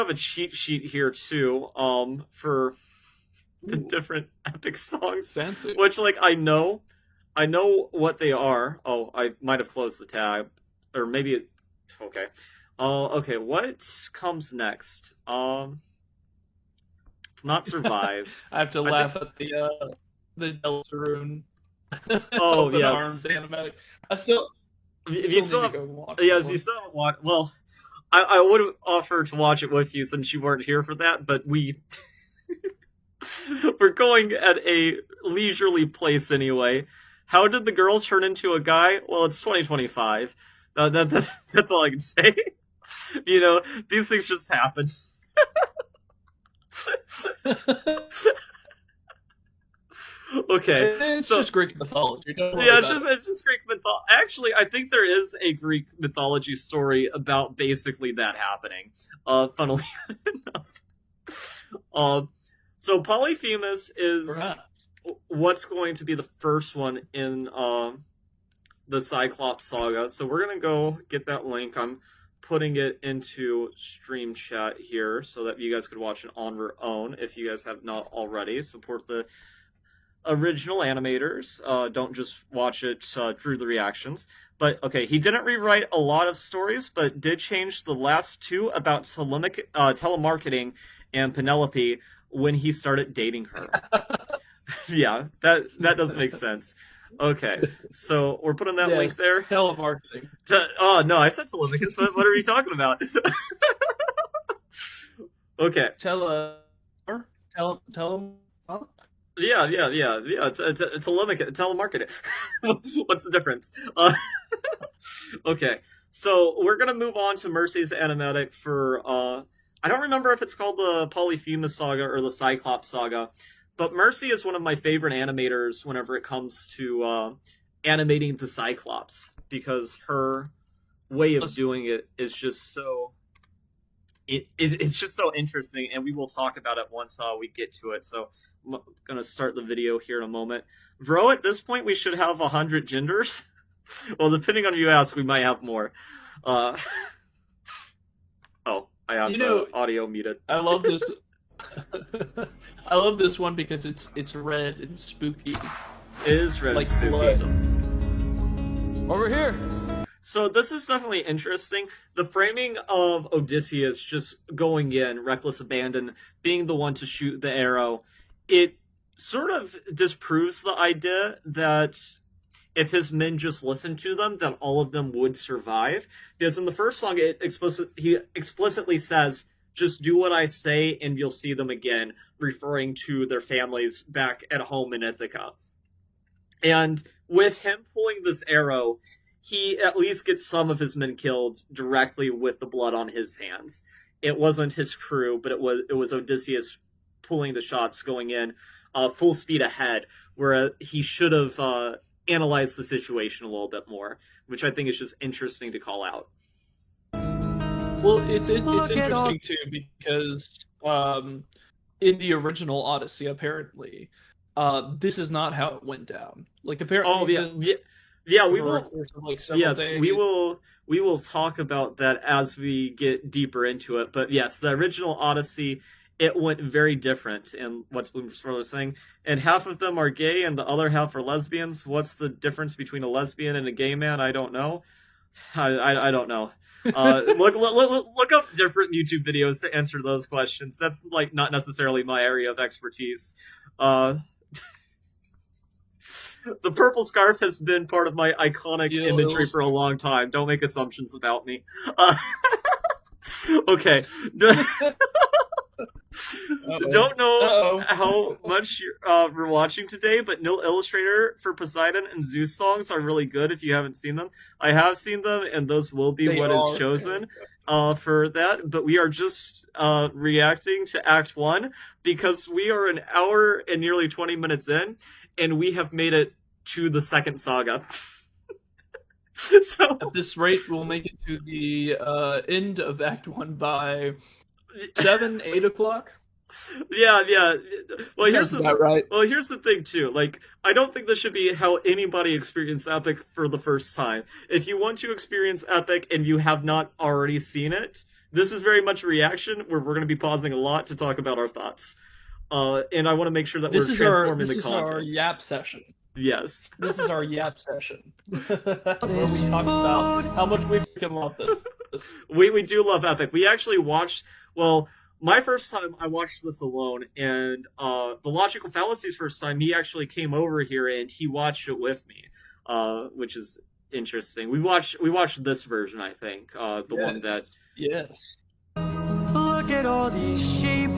have a cheat sheet here too, for the different epic songs, Fancy. which like I know what they are. Oh, I might have closed the tab, or maybe it. Okay. Okay. What comes next? It's not survive. I have to I think. laugh at the Deltarune Oh open arms yes. animatic. I still If you still need still to have, go watch that yes, you one. still haven't watched. Well, I would have offered to watch it with you since you weren't here for that, but we're going at a leisurely pace anyway. How did the girl turn into a guy? Well, it's 2025. That's all I can say. These things just happen. Okay, It's so just Greek mythology. Don't worry yeah, about it. it's just Greek mythology. Actually, I think there is a Greek mythology story about basically that happening. Funnily enough. Uh, so Polyphemus is Perhaps. what's going to be the first one in the Cyclops Saga. So we're gonna go get that link. I'm putting it into stream chat here so that you guys could watch it on your own if you guys have not already. Support the original animators. Don't just watch it through the reactions. But okay, he didn't rewrite a lot of stories, but did change the last two about telemarketing and Penelope when he started dating her. Yeah, that does make sense. Okay, so we're putting that link Yes, there. telemarketing. Oh no, I said Telemachus. What are you talking about? Okay. Tele, huh? Yeah. It's a telemarketing. What's the difference? Okay, so we're gonna move on to Mercy's animatic for. I don't remember if it's called the Polyphemus Saga or the Cyclops Saga, but Mercy is one of my favorite animators whenever it comes to animating the Cyclops because her way of doing it is just so it's just so interesting, and we will talk about it once we get to it. So I'm gonna start the video here in a moment. Bro, at this point we should have 100 genders. Well, depending on who you ask, we might have more. Uh, oh, I have the audio muted. I love this. I love this one because it's red and spooky. It is red like and spooky. Blood. Over here. So this is definitely interesting. The framing of Odysseus just going in, reckless abandon, being the one to shoot the arrow, it sort of disproves the idea that if his men just listened to them, that all of them would survive. Because in the first song, he explicitly says, just do what I say and you'll see them again, referring to their families back at home in Ithaca. And with him pulling this arrow, he at least gets some of his men killed directly with the blood on his hands. It wasn't his crew, but it was Odysseus pulling the shots going in full speed ahead, where he should have analyzed the situation a little bit more, which I think is just interesting to call out. Well, it's interesting too because in the original Odyssey, apparently, this is not how it went down. Like apparently, we will. Yes, days. we will talk about that as we get deeper into it. But yes, the original Odyssey, it went very different in what Bloomsbury was saying. And half of them are gay, and the other half are lesbians. What's the difference between a lesbian and a gay man? I don't know. I don't know. Look up different YouTube videos to answer those questions. That's like not necessarily my area of expertise. The purple scarf has been part of my iconic imagery for a long time. Don't make assumptions about me. Okay. Don't know how much we're watching today, but Nil Illustrator for Poseidon and Zeus songs are really good if you haven't seen them. I have seen them, and those will be what is chosen for that. But we are just reacting to Act 1 because we are an hour and nearly 20 minutes in, and we have made it to the second saga. So at this rate, we'll make it to the end of Act 1 by 7, 8 o'clock. Yeah. Well, here's the thing too. Like, I don't think this should be how anybody experiences Epic for the first time. If you want to experience Epic and you have not already seen it, this is very much a reaction where we're going to be pausing a lot to talk about our thoughts. And I want to make sure that we're transforming the content. This is our yap session. Yes. This is our yap session. Where we talk about how much we freaking love this. We do love Epic. We actually watched, well, my first time I watched this alone, and the Logical Fallacies first time, he actually came over here and he watched it with me, which is interesting. We watched this version, I think, one that... Yes. Look at all these sheep.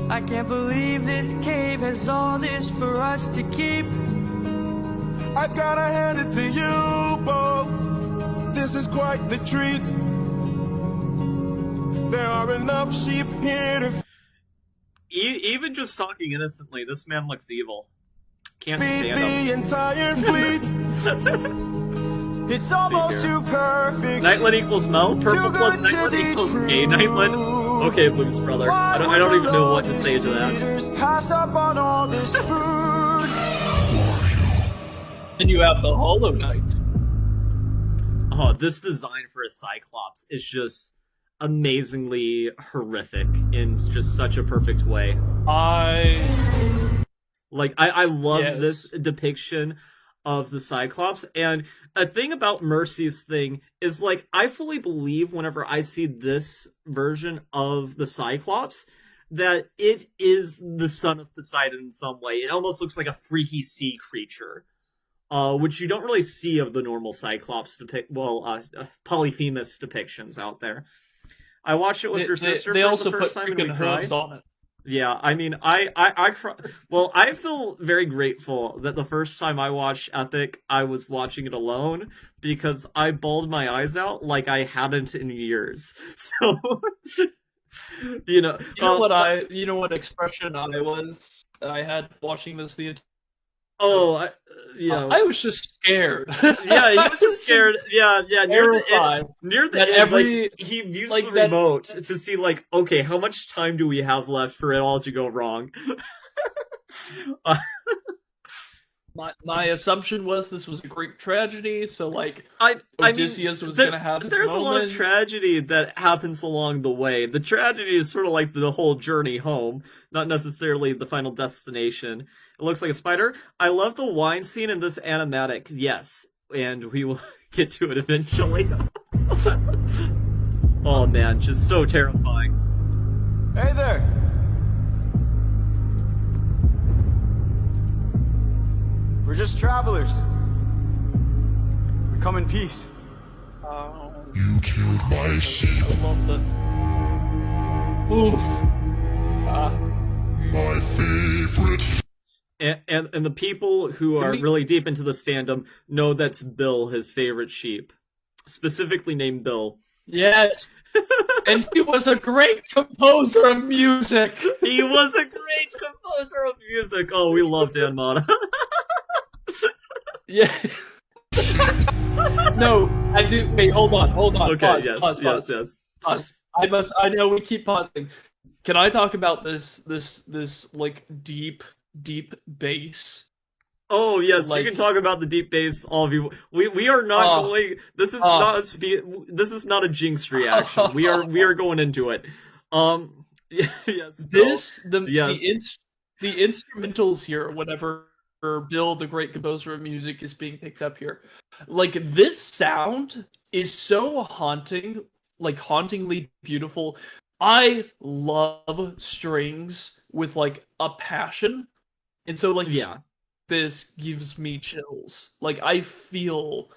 I can't believe this cave has all this for us to keep. I've gotta hand it to you both. This is quite the treat. There are enough sheep here to even just talking innocently, this man looks evil. Can't feed stand him. the entire fleet. It's almost too perfect. Nightlen equals Mel. Purple plus Nightlen equals gay Nightlen. Okay, Blues brother. I don't even know what to say to that. Pass up on all this food. And you have the Hollow Knight. Oh, this design for a Cyclops is just amazingly horrific in just such a perfect way. I love this depiction of the Cyclops, and a thing about Mercy's thing is, like, I fully believe whenever I see this version of the Cyclops that it is the son of Poseidon in some way. It almost looks like a freaky sea creature, which you don't really see of the normal Cyclops Polyphemus depictions out there. I watched it with your sister they for also the first put time and we cried. hooves on it. Yeah, I mean, I well, I feel very grateful that the first time I watched Epic, I was watching it alone, because I bawled my eyes out like I hadn't in years. So, you know what expression I had watching this the entire. I was just scared. Yeah, he was just scared. Yeah, terrified. Near the end, like, he used the remote to see, like, okay, how much time do we have left for it all to go wrong? My assumption was this was a Greek tragedy, so, like, Odysseus was going to have his There's a lot of tragedy that happens along the way. The tragedy is sort of like the whole journey home, not necessarily the final destination. It looks like a spider. I love the wine scene in this animatic, yes, and we will get to it eventually. Oh man, just so terrifying. Hey there. We're just travelers. We come in peace. You killed my sheep. I love the... Oof. My favorite. And the people who are really deep into this fandom know that's Bill, his favorite sheep. Specifically named Bill. Yes. And he was a great composer of music. He was a great composer of music. Oh, we love Dan Mata. Yeah. No, I do. Wait, hold on. Okay, Pause. I know we keep pausing. Can I talk about this like deep bass? Oh yes, like, you can talk about the deep bass, all of you. We are not going. This is not a Jinx reaction. We are going into it. Yes. The instrumentals here, whenever Bill, the great composer of music, is being picked up here, like, this sound is so haunting, like hauntingly beautiful. I love strings with, like, a passion, and so, like, this gives me chills. Like, I feel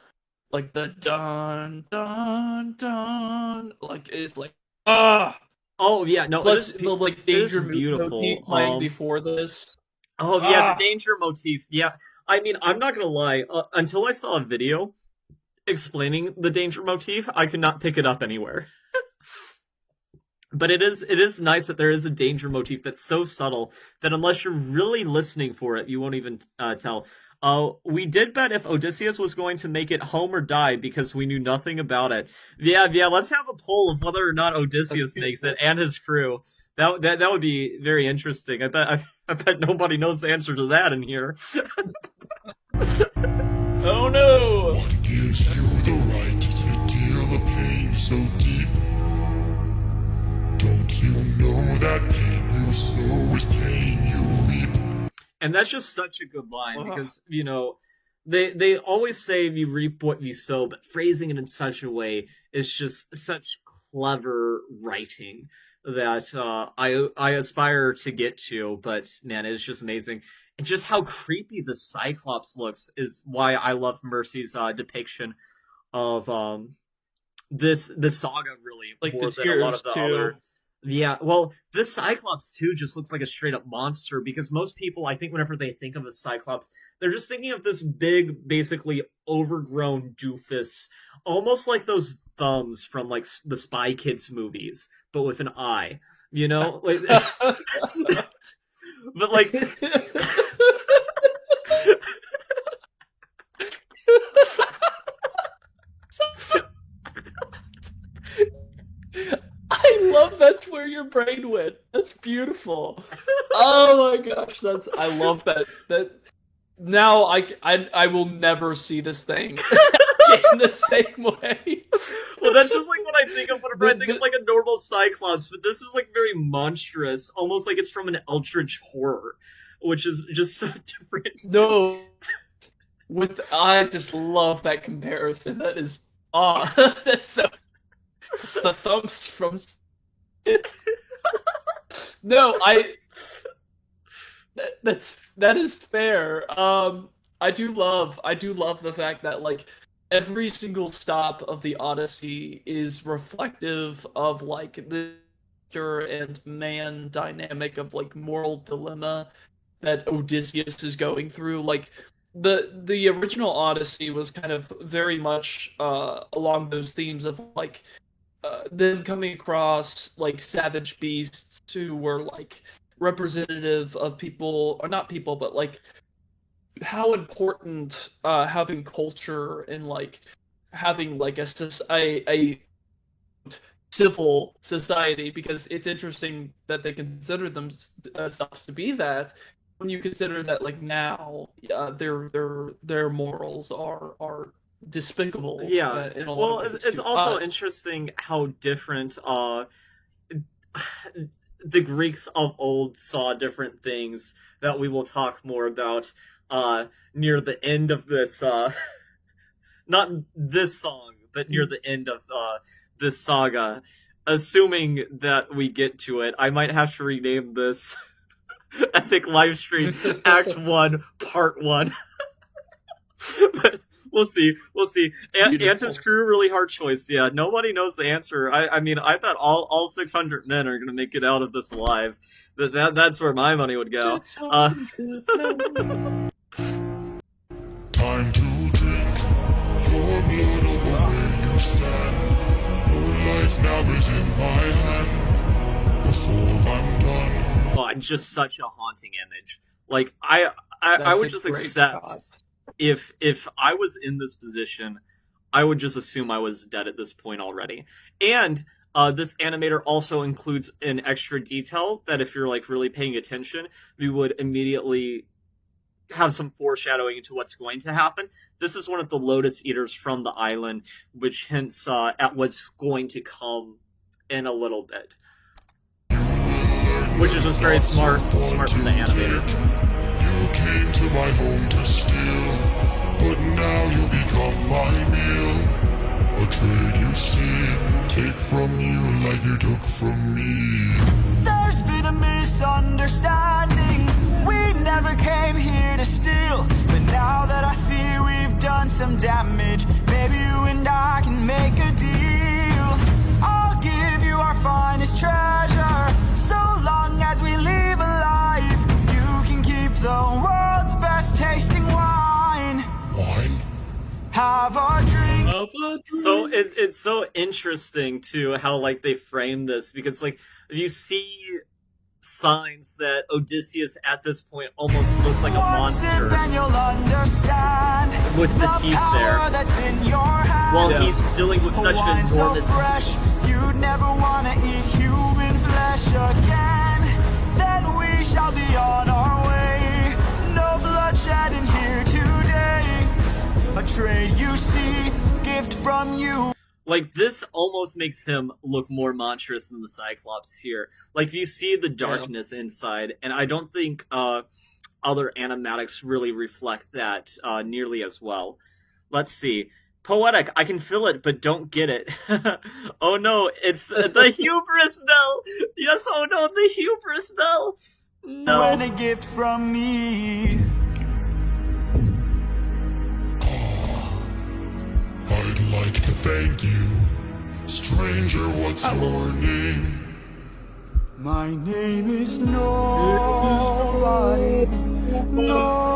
like the dun dun dun, like, it's like Oh yeah, no. Plus the, like, danger motif playing before this. Oh yeah, the danger motif. Yeah, I mean, I'm not gonna lie. Until I saw a video explaining the danger motif, I could not pick it up anywhere. But it is nice that there is a danger motif that's so subtle that unless you're really listening for it, you won't even tell. We did bet if Odysseus was going to make it home or die because we knew nothing about it. Yeah. Let's have a poll of whether or not Odysseus makes it and his crew. That would be very interesting. I bet nobody knows the answer to that in here. Oh no! What gives you the right to deal the pain so deep that pain you sow is pain you reap. And that's just such a good line because, you know, they always say you reap what you sow, but phrasing it in such a way is just such clever writing that I aspire to get to. But man, it's just amazing. And just how creepy the Cyclops looks is why I love Mercy's depiction of this saga really Like more the than a lot tears, of the too. other. Yeah, well, this Cyclops too just looks like a straight up monster because most people, I think, whenever they think of a Cyclops, they're just thinking of this big, basically overgrown doofus, almost like those thumbs from like the Spy Kids movies, but with an eye, you know? Like, but like, I love that's where your brain went. That's beautiful. Oh my gosh, I love that. That now I will never see this thing in the same way. well, that's just like what I think of whenever I think of like a normal Cyclops, but this is like very monstrous, almost like it's from an Eldritch horror, which is just so different. No, I just love that comparison. That is that's so. It's the thumbs from. No, that is fair. I do love the fact that like every single stop of the Odyssey is reflective of like the character and man dynamic of like moral dilemma that Odysseus is going through. Like the original Odyssey was kind of very much along those themes of like them coming across like savage beasts who were like representative of people, or not people, but like how important having culture and like having like a civil society, because it's interesting that they consider themselves to be that when you consider that like now their morals are despicable. Yeah. In a lot Well, of ways it's to also us. interesting how different the Greeks of old saw different things that we will talk more about near the end of this not this song, but near the end of this saga. Assuming that we get to it, I might have to rename this epic live stream Act 1, Part 1. But we'll see. Anta's crew, really hard choice. Yeah, nobody knows the answer. I mean, I bet all 600 men are gonna make it out of this alive. That's where my money would go. Time to drink your blood over where you stand. Your life now is in my hand. Before I'm done. Oh, and just such a haunting image. Like I would just accept if I was in this position, I would just assume I was dead at this point already. And this animator also includes an extra detail that if you're like really paying attention, we would immediately have some foreshadowing into what's going to happen. This is one of the Lotus Eaters from the island, which hints at what's going to come in a little bit. Which is just very smart from the animator. You came to my home to steal, but now you become my meal. A trade you see, take from you like you took from me. There's been a misunderstanding. We never came here to steal, but now that I see we've done some damage, maybe you and I can make a deal. I'll give you our finest treasure, so long as we live alive. You can keep the world's best tasting wine. Wine? Have a drink. So it's so interesting too how like they frame this, because like you see signs that Odysseus at this point almost looks like a monster Then you'll understand with the teeth there, power that's in your hand. while he's dealing with such an Wine so enormous. fresh, you'd never want to eat human flesh again. Then we shall be on our way. No bloodshed in here today. A trade you see, gift from you. Like, this almost makes him look more monstrous than the Cyclops here. Like, you see the darkness inside, and I don't think other animatics really reflect that nearly as well. Let's see. Poetic, I can feel it, but don't get it. Oh no, it's the hubris bell! Yes, oh no, the hubris bell! No. And a gift from me. I'd like to thank you. Stranger, what's your name? My name is Nobody. Nobody.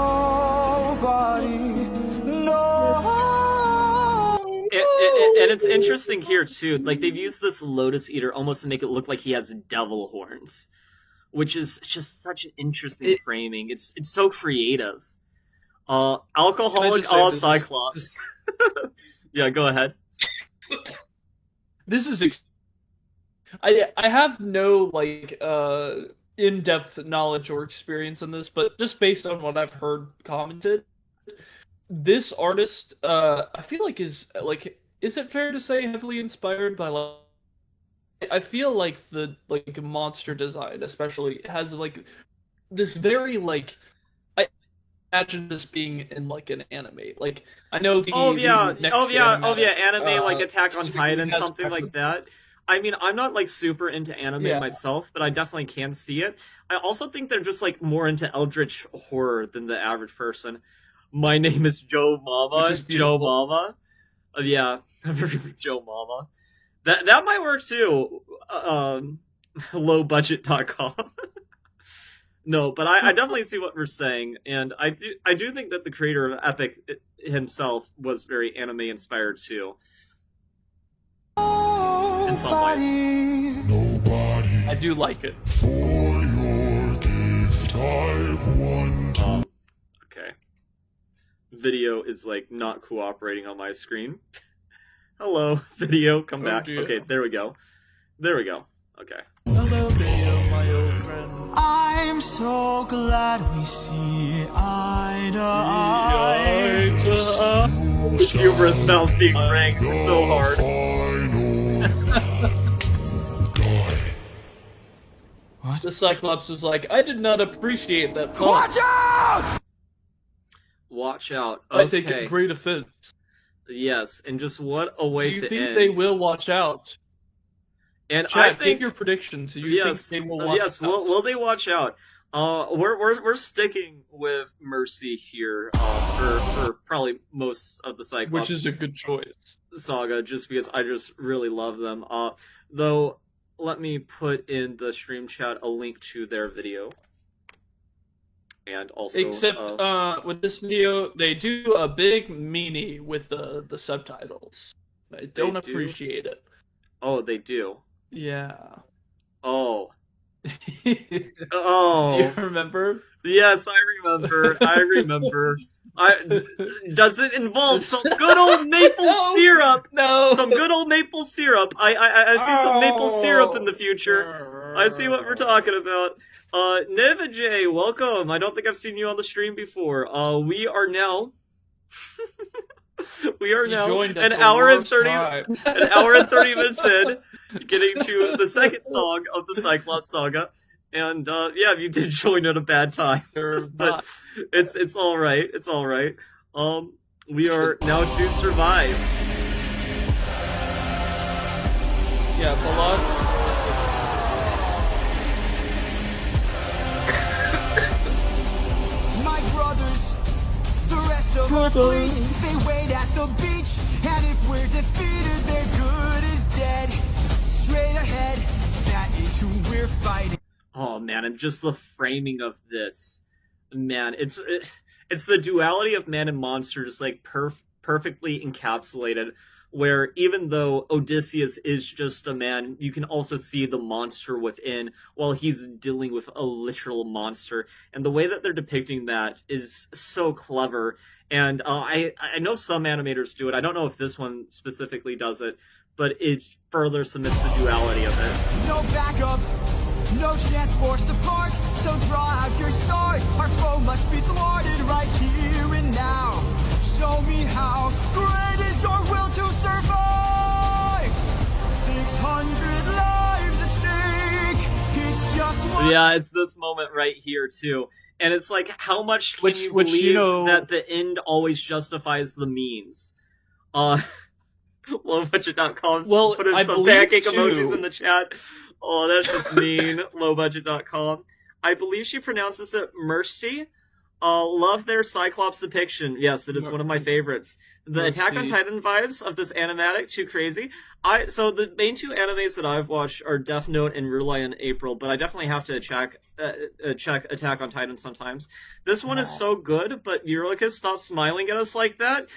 And it's interesting here too. Like, they've used this Lotus Eater almost to make it look like he has devil horns, which is just such an interesting framing. It's so creative. Alcoholic a la Cyclops. Yeah, go ahead. This is I have no like in-depth knowledge or experience in this, but just based on what I've heard commented, this artist I feel like is it fair to say heavily inspired by I feel like the monster design especially has like this very like I imagine this being in like an anime. Like I know the anime like Attack on Titan, has something like that. I mean, I'm not like super into anime myself, but I definitely can see it. I also think they're just like more into eldritch horror than the average person. My name is Joe Mama. Joe Mama. Yeah, Joe Mama. That might work too. Lowbudget.com. No, but I definitely see what we're saying, and I do think that the creator of Epic himself was very anime inspired too. In some ways. Nobody. I do like it. For your gift, I've won. Okay. Video is like not cooperating on my screen. Hello, video, come back. Dear. Okay, there we go. Okay. Hello, video, my old friend. I'm so glad we see eye to eye. Hubris bells being ranked so hard. What? The Cyclops was like, I did not appreciate that poem. Watch out! Watch out. Okay. I take great offense. Yes, and just what a way to Do you end. think they will watch out? And Chat, I think give your predictions. Do you think they will watch out? Will they watch out? We're sticking with Mercy here for probably most of the Cyclops, Which is a good choice. Saga, just because I just really love them. Though, let me put in the stream chat a link to their video. And also, except with this video, they do a big meanie with the subtitles. I don't appreciate it. Oh, they do. Yeah. Oh. Oh. You remember? Yes, I remember. Does it involve some good old maple syrup? No. Some good old maple syrup. I see some maple syrup in the future. I see what we're talking about. Neva J, welcome. I don't think I've seen you on the stream before. We are now an hour and 30 minutes in, getting to the second song of the Cyclops Saga. And yeah, you did join at a bad time, but it's all right. It's all right. We are now to survive. Yeah, Balad. My brothers, the rest of our fleet, they wait at the beach, and if we're defeated, their good is dead. Straight ahead, that is who we're fighting. Oh man, and just the framing of this, man, it's the duality of man and monster, just like perfectly encapsulated. Where even though Odysseus is just a man, you can also see the monster within while he's dealing with a literal monster. And the way that they're depicting that is so clever. And I know some animators do it. I don't know if this one specifically does it, but it further cements the duality of it. No backup, no chance for support, so draw out your sword. Our foe must be thwarted right here and now. Show me how great is your will to survive. 100 lives at stake. It's just one. Yeah, it's this moment right here too, and it's like, how much can you Which, believe you know- that the end always justifies the means? Lowbudget.com Well, put in I some believe, pancake too- emojis in the chat. Oh, that's just mean. Lowbudget.com. I believe she pronounces it Mercy. Love their Cyclops depiction. Yes, it is one of my favorites. The Mercy. Attack on Titan vibes of this animatic, too crazy. So the main two animes that I've watched are Death Note and Rulai in April, but I definitely have to check Attack on Titan sometimes. This one is so good, but Eurylochus, stop smiling at us like that.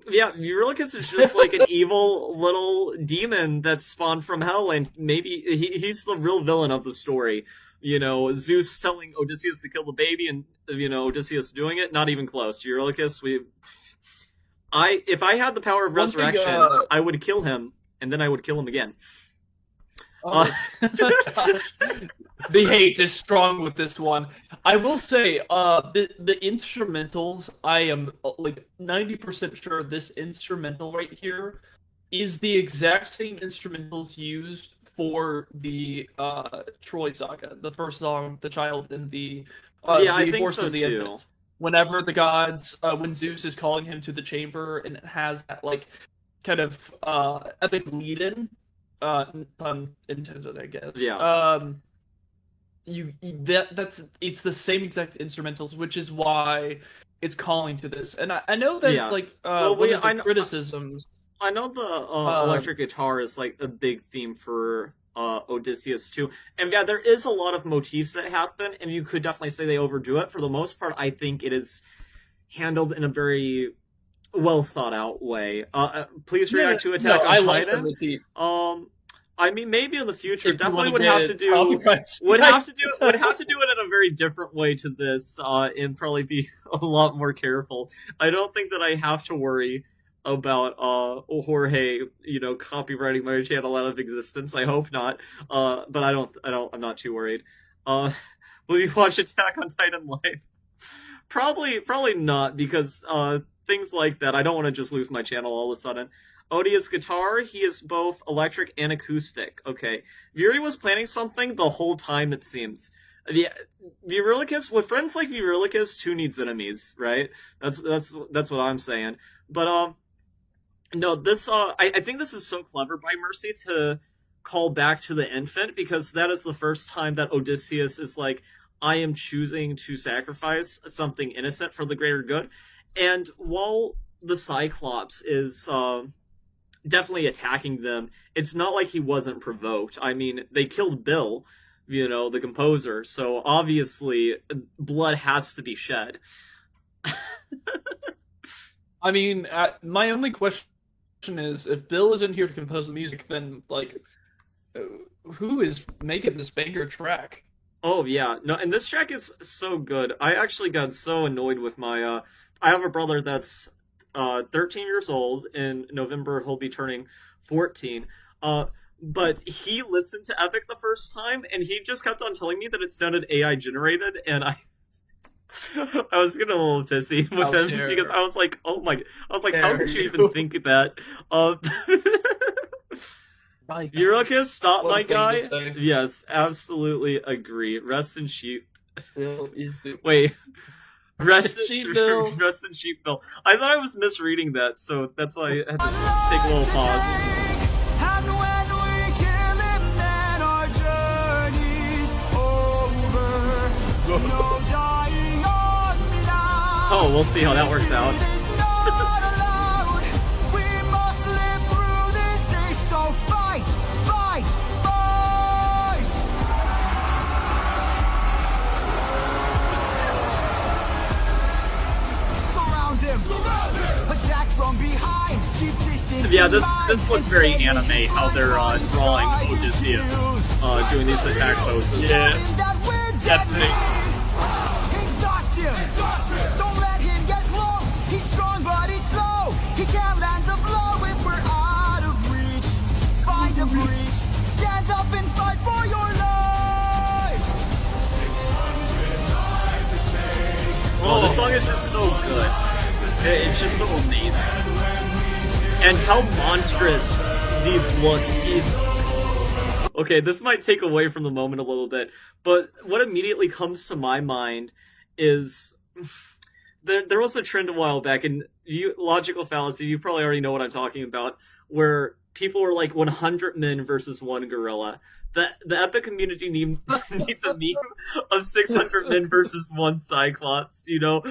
Yeah, Eurylochus is just like an evil little demon that spawned from hell, and maybe he's the real villain of the story. You know, Zeus telling Odysseus to kill the baby, and you know, Odysseus doing it. Not even close. Eurylochus, if I had the power of One thing, resurrection, I would kill him, and then I would kill him again. Oh, gosh. The hate is strong with this one. I will say, the instrumentals, I am like 90% sure this instrumental right here is the exact same instrumentals used for the Troy Saga, the first song, "The Child and the I the think Horse so and the too. Infant." Whenever the gods, when Zeus is calling him to the chamber, and it has that like kind of epic lead-in, pun intended, I guess. Yeah. It's the same exact instrumentals, which is why it's calling to this. And I know that Yeah. it's like Well, one we- of the I know- criticisms. I know the electric guitar is like a big theme for Odysseus too, and yeah, there is a lot of motifs that happen, and you could definitely say they overdo it. For the most part, I think it is handled in a very well thought out way. Please react to Attack on I like the Titan. motif. I mean, maybe in the future, If you definitely wanna would have get to do copyright would strike. have to do it in a very different way to this, and probably be a lot more careful. I don't think that I have to worry about Jorge, you know, copywriting my channel out of existence. I hope not. But I'm not too worried. Will you watch Attack on Titan live? Probably not, because things like that, I don't want to just lose my channel all of a sudden. Odia's guitar, he is both electric and acoustic. Okay. Yuri was planning something the whole time, it seems. The Eurylochus, with friends like Eurylochus, who needs enemies, right? That's what I'm saying. But no, this I think this is so clever by Mercy to call back to the infant, because that is the first time that Odysseus is like, I am choosing to sacrifice something innocent for the greater good. And while the Cyclops is definitely attacking them, it's not like he wasn't provoked. I mean, they killed Bill, you know, the composer, so obviously blood has to be shed. I mean, my only question is, if Bill isn't here to compose the music, then like, who is making this banger track? Oh yeah, no, and this track is so good. I actually got so annoyed with my I have a brother that's 13 years old. In November he'll be turning 14. But he listened to Epic the first time, and he just kept on telling me that it sounded AI generated, and I was getting a little pissy with How him, dare. because I was like, how Dare could you you. even think of that? My God. Eurylochus, stop, What a my thing to guy. say. Yes, absolutely agree. Rest in sheep. Bill is the Wait. Rest Sheep Bill. Rest in sheep Bill. I thought I was misreading that, so that's why I had to take a little pause. And when we kill him, then our journey's over. No dying on me now. Oh, we'll see how that works out. It is not allowed. We must live through this day, so fight, fight, fight. Surround him. Attack from behind. Keep distance. Yeah, in this mind, looks very and anime, steady how they're fight for drawing his Odysseus skills. doing these attack poses. Yeah. Showing that we're Definitely. deadly. Exhaust him. Don't let him get close. He's strong but he's slow. He can't land a blow if we're out of reach. Find a breach. Stand up and fight for your lives. Oh, this song is just so good. It's just so amazing. And how monstrous these look. Okay, this might take away from the moment a little bit, but what immediately comes to my mind is there was a trend a while back, and logical fallacy. You probably already know what I'm talking about, where people were like 100 men versus one gorilla. The epic community needs a meme of 600 men versus one Cyclops. You know,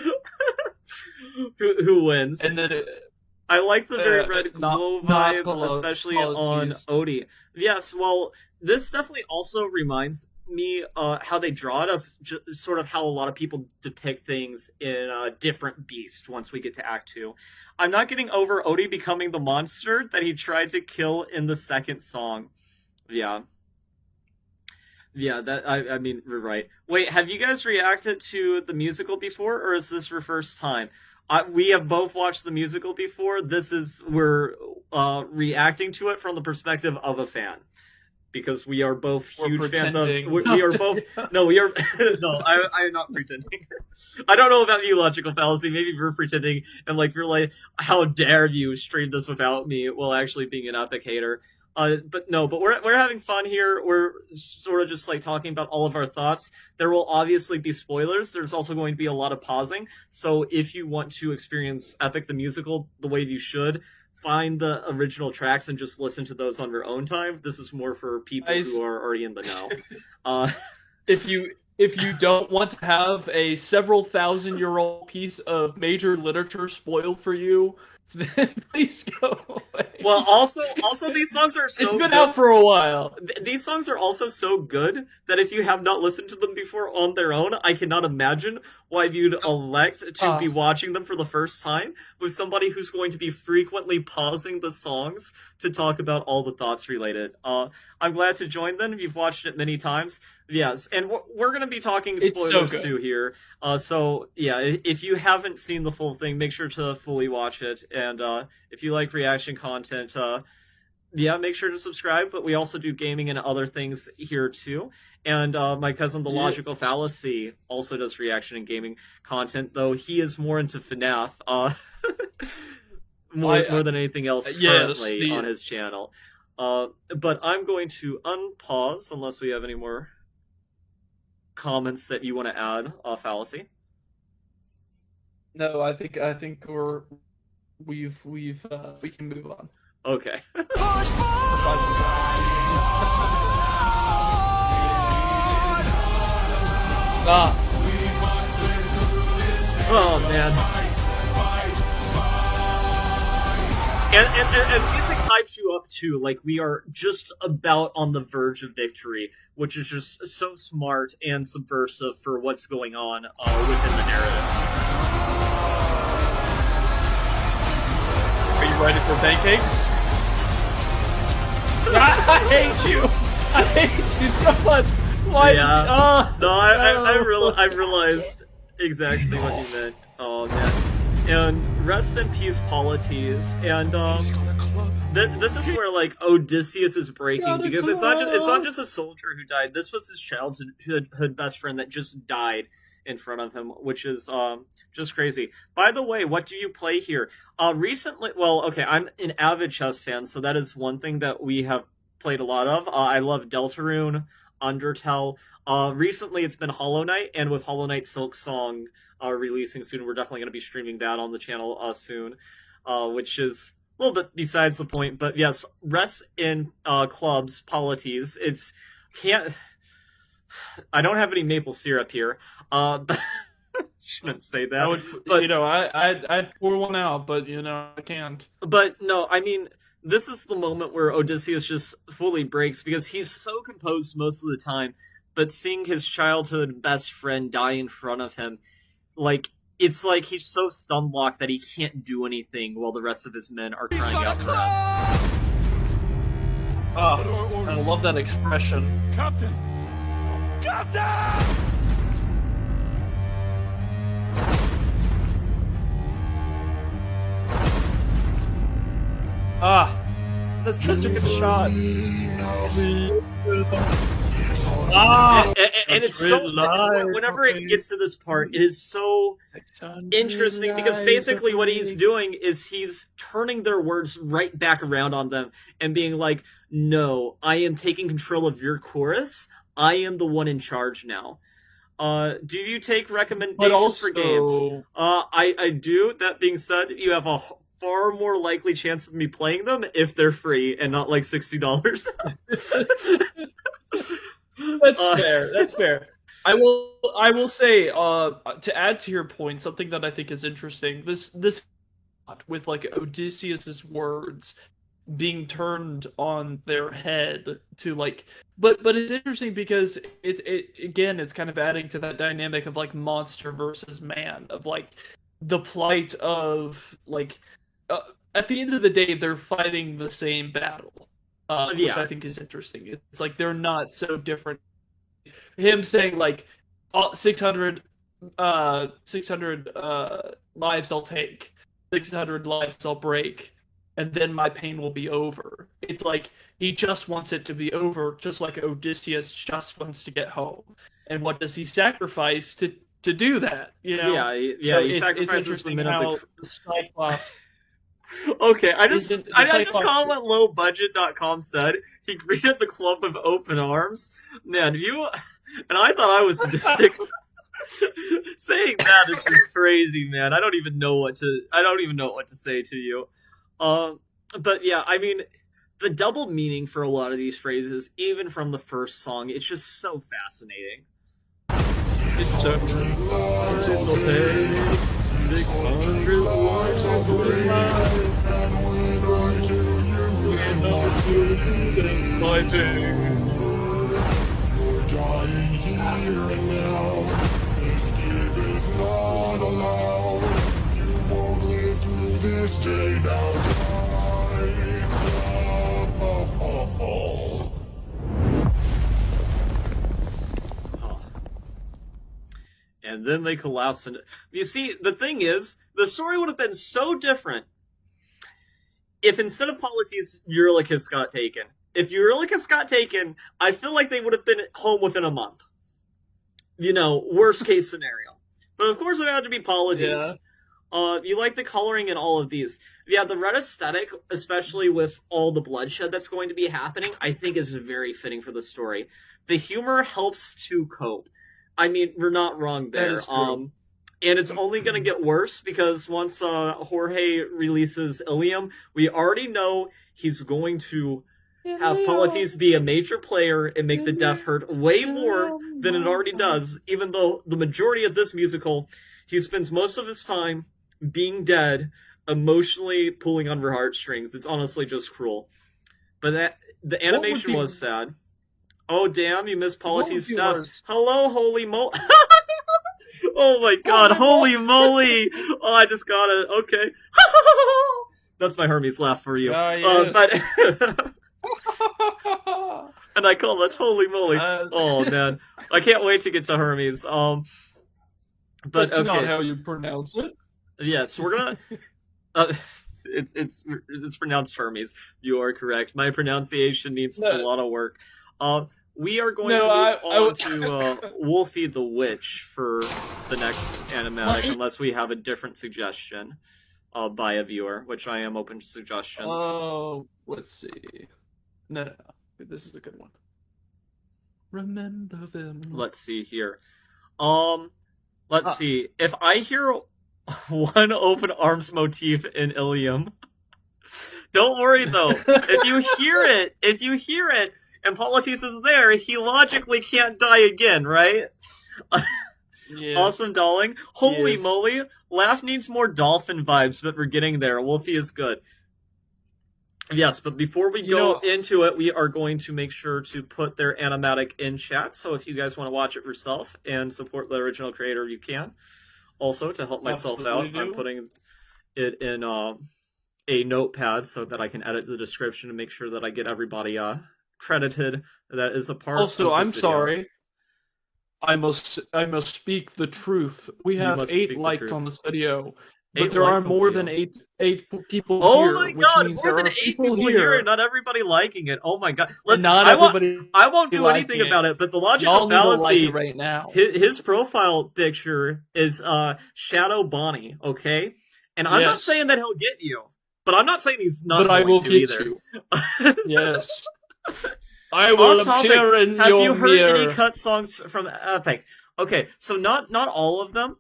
who wins? And then I like the very red glow vibe, not especially on Odie. Yes, well, this definitely also reminds me how they draw it, of sort of how a lot of people depict things in different Beast once we get to Act 2. I'm not getting over Odie becoming the monster that he tried to kill in the second song. Yeah. Yeah, that I mean, we're right. Wait, have you guys reacted to the musical before, or is this your first time? We have both watched the musical before. We're reacting to it from the perspective of a fan, because we are both huge fans of. We are both. No, we are. No, I'm not pretending. I don't know about you, logical fallacy. Maybe you're pretending, and like you're like, how dare you stream this without me, while actually being an epic hater. But we're having fun here. We're sort of just like talking about all of our thoughts. There will obviously be spoilers. There's also going to be a lot of pausing. So if you want to experience Epic the Musical the way you should, find the original tracks and just listen to those on your own time. This is more for people who are already in the know. If you don't want to have a several thousand-year-old piece of major literature spoiled for you, then please go away. Well, also these songs are so It's been out for a while. These songs are also so good that if you have not listened to them before on their own, I cannot imagine why you'd elect to be watching them for the first time with somebody who's going to be frequently pausing the songs to talk about all the thoughts related. I'm glad to join them. You've watched it many times. Yes, and we're going to be talking spoilers too here. So, yeah, if you haven't seen the full thing, make sure to fully watch it. And if you like reaction content, make sure to subscribe. But we also do gaming and other things here too. And my cousin, the Logical Fallacy, also does reaction and gaming content, though he is more into FNAF more than anything else currently on his channel. But I'm going to unpause unless we have any more comments that you want to add, Fallacy. No, I think we can move on. Okay. Oh man. And music hypes you up too. Like, we are just about on the verge of victory, which is just so smart and subversive for what's going on within the narrative. Are you ready for pancakes? I hate you. I hate you so much. Why? Yeah. I realized exactly what you meant. Oh man. And rest in peace, Polites. And this is where like Odysseus is breaking, because it's not just a soldier who died. This was his childhood best friend that just died in front of him, which is just crazy. By the way, what do you play here? Recently, well, okay, I'm an avid chess fan, so that is one thing that we have played a lot of. I love Deltarune, Undertale. Recently, it's been Hollow Knight, and with Hollow Knight Silk Song releasing soon, we're definitely going to be streaming that on the channel soon, which is a little bit besides the point. But yes, rest in clubs, Polites. I don't have any maple syrup here, but shouldn't say that. But I'd pour one out, but I can't. But no, I mean, this is the moment where Odysseus just fully breaks, because he's so composed most of the time, but seeing his childhood best friend die in front of him, it's like he's so stun-locked that he can't do anything while the rest of his men are crying out for him. Oh, I love that expression. Captain! Captain! That's such a good shot. And it's so whenever it gets to this part, it is so interesting because basically what he's doing is he's turning their words right back around on them and being like, no, I am taking control of your chorus. I am the one in charge now. Do you take recommendations for games? I do. That being said, you have a far more likely chance of me playing them if they're free and not like $60. That's fair. That's fair. I will say, to add to your point, something that I think is interesting. This with like Odysseus's words being turned on their head to like, but it's interesting because it's kind of adding to that dynamic of like monster versus man, of like the plight of like at the end of the day they're fighting the same battle, which I think is interesting. It's like they're not so different. Him saying like 600 lives I'll take, 600 lives I'll break, and then my pain will be over. It's like he just wants it to be over, just like Odysseus just wants to get home. And what does he sacrifice to do that? You know? Yeah, he sacrifices the minute how the Cyclops. Okay, I just call what lowbudget.com said. He greeted the club with open arms. Man, and I thought I was sadistic. Saying that is just crazy, man. I don't even know what to say to you. But yeah, I mean, the double meaning for a lot of these phrases, even from the first song, it's just so fascinating. It's 600 lives of life, and when I kill you, and my pain. You're dying here and now. Escape is not allowed. You won't live through this day now. And then they collapse. And you see, the thing is, the story would have been so different if instead of Polites, Eurylochus got taken. If Eurylochus got taken, I feel like they would have been home within a month. You know, worst case scenario. But of course it had to be Polites. Yeah. You like the coloring in all of these. Yeah, the red aesthetic, especially with all the bloodshed that's going to be happening, I think is very fitting for the story. The humor helps to cope. I mean, we're not wrong there. And it's only going to get worse because once Jorge releases Ilium, we already know he's going to have Polites be a major player and make the death hurt way more than it already does, even though the majority of this musical, he spends most of his time being dead, emotionally pulling on her heartstrings. It's honestly just cruel. But the animation was sad. Oh, damn, you missed Polites' death. Worse? Hello, holy moly. Oh my god, holy moly. Oh, I just got it. Okay. That's my Hermes laugh for you. But and I call that holy moly. Oh, man. I can't wait to get to Hermes. But that's not how you pronounce it. Yes, we're gonna... it's pronounced Hermes. You are correct. My pronunciation needs a lot of work. We are going to move on to Wolfie the Witch for the next animatic, unless we have a different suggestion by a viewer, which I am open to suggestions. Oh, let's see. No. This is a good one. Remember them. Let's see here. Let's see. If I hear one open arms motif in Ilium, don't worry though. If you hear it, and Polites is there, he logically can't die again, right? Yes. Awesome, darling. Holy moly. Laugh needs more dolphin vibes, but we're getting there. Wolfie is good. Yes, but before we go into it, we are going to make sure to put their animatic in chat. So if you guys want to watch it yourself and support the original creator, you can. Also, to help myself out, I'm putting it in a notepad so that I can edit the description and make sure that I get everybody credited that is a part also, of this I'm video. sorry. I must speak the truth. We have 8 likes on this video, But there are more than eight people Oh here, my which god, means more there than are 8 people people here and not everybody liking it. Oh my god. Listen, not I everybody won't do anything liking it. about it, but the Y'all logical need to like fallacy it right now. his profile picture is Shadow Bonnie, okay? And I'm not Yes. saying that he'll get you, but I'm not saying he's not But I going will to get either. you. Yes. I will Off topic, appear in have your you heard mirror. any cut songs from Epic? Okay, so not all of them.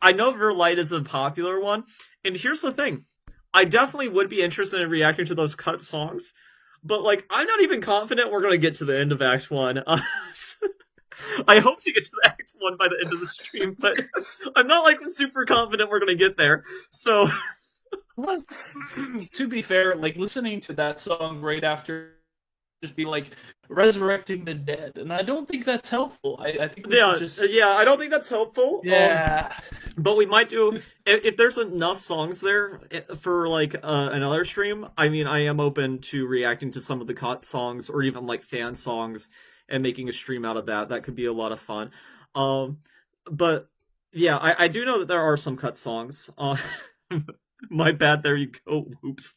I know Verlight is a popular one, and here's the thing: I definitely would be interested in reacting to those cut songs, but like I'm not even confident we're gonna get to the end of Act 1. I hope to get to the Act 1 by the end of the stream, but I'm not like super confident we're gonna get there. So, Plus, to be fair, like listening to that song right after just be like resurrecting the dead, and I don't think that's helpful. I think we should just I don't think that's helpful. yeah. But we might do if there's enough songs there for like another stream. I mean, I am open to reacting to some of the cut songs or even like fan songs and making a stream out of that. That could be a lot of fun. But yeah, I do know that there are some cut songs. My bad. There you go. Oops.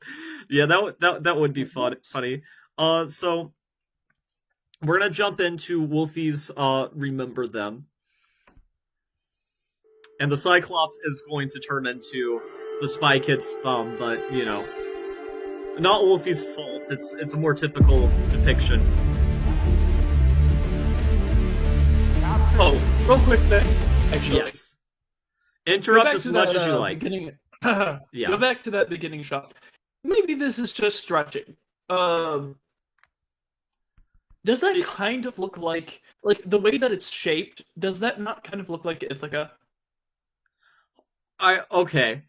Yeah, that would be funny. So we're gonna jump into Wolfie's Remember Them. And the Cyclops is going to turn into the Spy Kid's thumb, but you know, not Wolfie's fault. It's a more typical depiction. Oh, real quick thing. Actually, Yes. Interrupt as much as you like. Beginning... Yeah. Go back to that beginning shot. Maybe this is just stretching. Does that kind of look like the way that it's shaped? Does that not kind of look like Ithaca? Okay.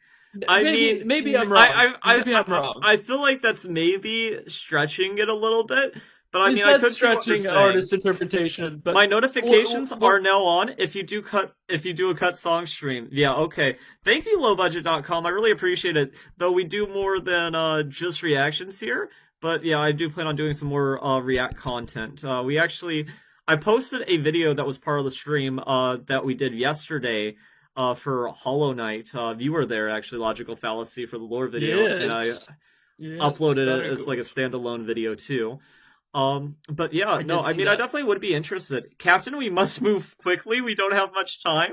I mean, maybe I'm wrong. Maybe I'm wrong. I feel like that's maybe stretching it a little bit, but I mean, I That's could see what you're stretching saying. artist interpretation. But My notifications well, are now on if you do a cut song stream. Yeah, okay. Thank you, lowbudget.com. I really appreciate it. Though we do more than just reactions here. But yeah, I do plan on doing some more React content. I posted a video that was part of the stream that we did yesterday for Hollow Knight. You were there, actually, Logical Fallacy, for the lore video. Yes. And I uploaded it as like a standalone video too. But yeah, I definitely would be interested. Captain, we must move quickly. We don't have much time.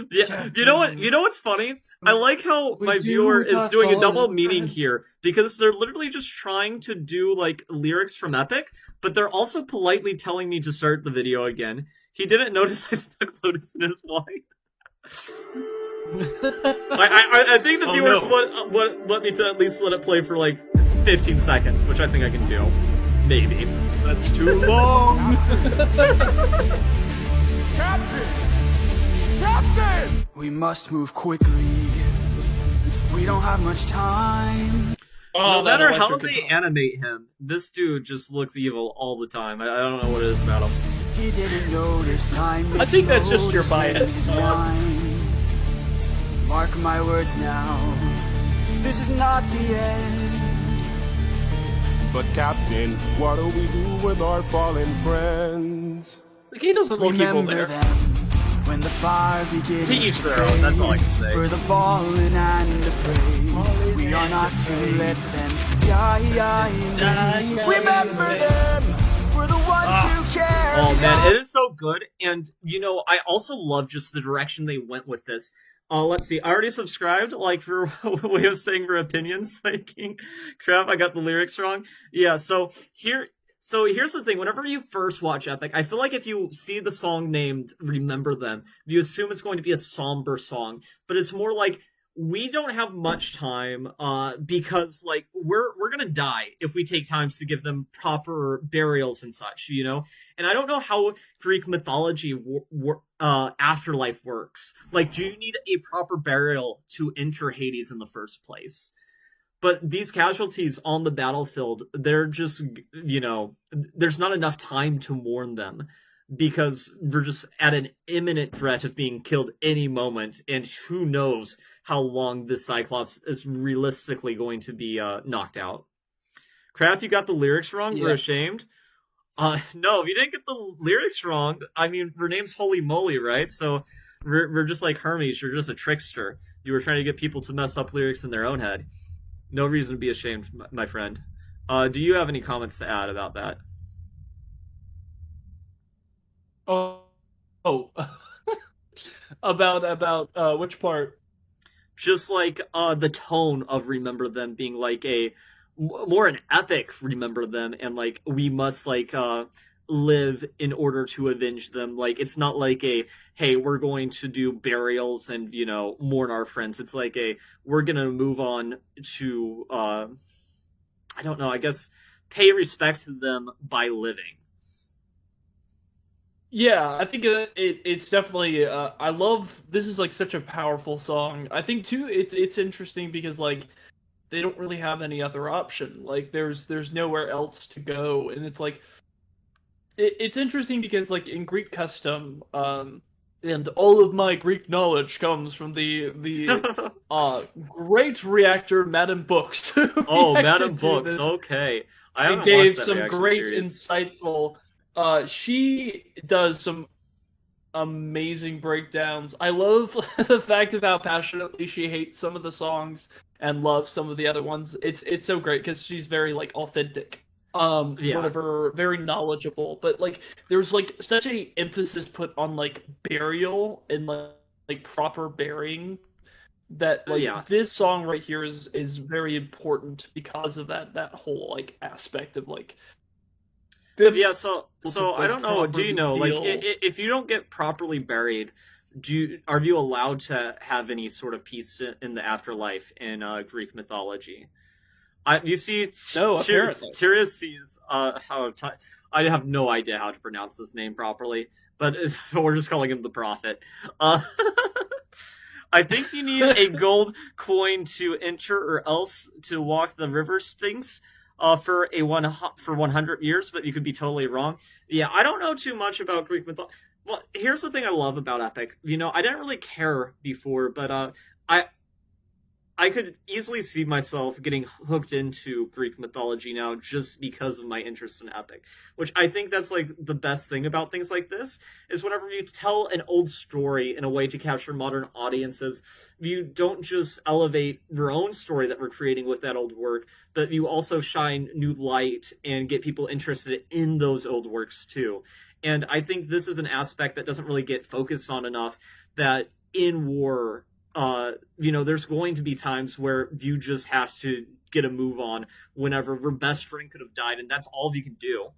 Yeah, Captain. You know what's funny? I like how my viewer is doing a double meaning here, because they're literally just trying to do like lyrics from Epic, but they're also politely telling me to start the video again. He didn't notice I stuck Lotus in his wine. I think the viewers want me to at least let it play for like 15 seconds, which I think I can do. Maybe. That's too long. Captain! We must move quickly. We don't have much time. No matter how they animate him, this dude just looks evil all the time. I don't know what it is about him. He didn't notice I think that's just your bias. Mark my words now. This is not the end. But Captain, what do we do with our fallen friends? Like, he doesn't look evil Remember there. them when the fire begins To each their own, that's all I can say. For the fallen and afraid, we are not to let them die. Remember them. We're the ones who care. Oh man, it is so good. And you know, I also love just the direction they went with this. Let's see. I already subscribed, like, for a way of saying your opinions. Thinking, crap, I got the lyrics wrong. Yeah. So here's the thing. Whenever you first watch Epic, I feel like if you see the song named "Remember Them," you assume it's going to be a somber song, but it's more like, we don't have much time because like we're gonna die if we take times to give them proper burials and such, you know. And I don't know how Greek mythology afterlife works. Like, do you need a proper burial to enter Hades in the first place? But these casualties on the battlefield, they're just, you know, there's not enough time to mourn them, because we're just at an imminent threat of being killed any moment, and who knows how long this Cyclops is realistically going to be knocked out. Crap, you got the lyrics wrong? Yeah. We're ashamed? No, you didn't get the lyrics wrong. I mean, her name's Holy Moly, right? So We're just like Hermes. You're just a trickster. You were trying to get people to mess up lyrics in their own head. No reason to be ashamed, my friend. Do you have any comments to add about that? Oh. about which part? Just like the tone of Remember Them being like a more an epic Remember Them, and like we must like live in order to avenge them. Like it's not like a hey, we're going to do burials and mourn our friends. It's like a we're gonna move on to I don't know, I guess pay respect to them by living. Yeah, I think it's definitely. I love this is like such a powerful song. I think too, it's interesting because like they don't really have any other option. Like there's nowhere else to go, and it's like it's interesting because like in Greek custom, and all of my Greek knowledge comes from the great reactor Madame Books. Oh, Madame Books. Okay, I haven't gave watched that some reaction great, series. insightful. She does some amazing breakdowns. I love the fact of how passionately she hates some of the songs and loves some of the other ones. It's so great because she's very like authentic. Yeah. Whatever, very knowledgeable. But like, there's like such a emphasis put on like burial and like proper burying that like Yeah. this song right here is very important because of that whole like aspect of like. Yeah, so I don't know. Do you know, like, deal. if you don't get properly buried, are you allowed to have any sort of peace in the afterlife in Greek mythology? You see, No, apparently. Tiresias. I have no idea how to pronounce this name properly, but we're just calling him the prophet. I think you need a gold coin to enter, or else to walk the river Styx. For 100 years, but you could be totally wrong. Yeah, I don't know too much about Greek mythology. Well, here's the thing I love about Epic. I didn't really care before, but I could easily see myself getting hooked into Greek mythology now just because of my interest in Epic. Which I think that's like the best thing about things like this, is whenever you tell an old story in a way to capture modern audiences, you don't just elevate your own story that we're creating with that old work, but you also shine new light and get people interested in those old works too. And I think this is an aspect that doesn't really get focused on enough, that in war, there's going to be times where you just have to get a move on whenever your best friend could have died, and that's all you can do.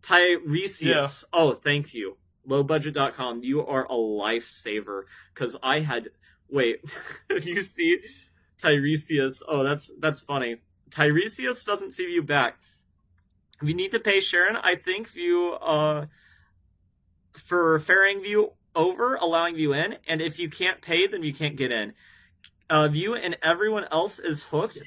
Tiresias, Oh, thank you. Lowbudget.com, you are a lifesaver, because I had... Wait, you see Tiresias? Oh, that's funny. Tiresias doesn't see you back. We need to pay Sharon, I think, for ferrying you over, allowing you in, and if you can't pay, then you can't get in. You and everyone else is hooked.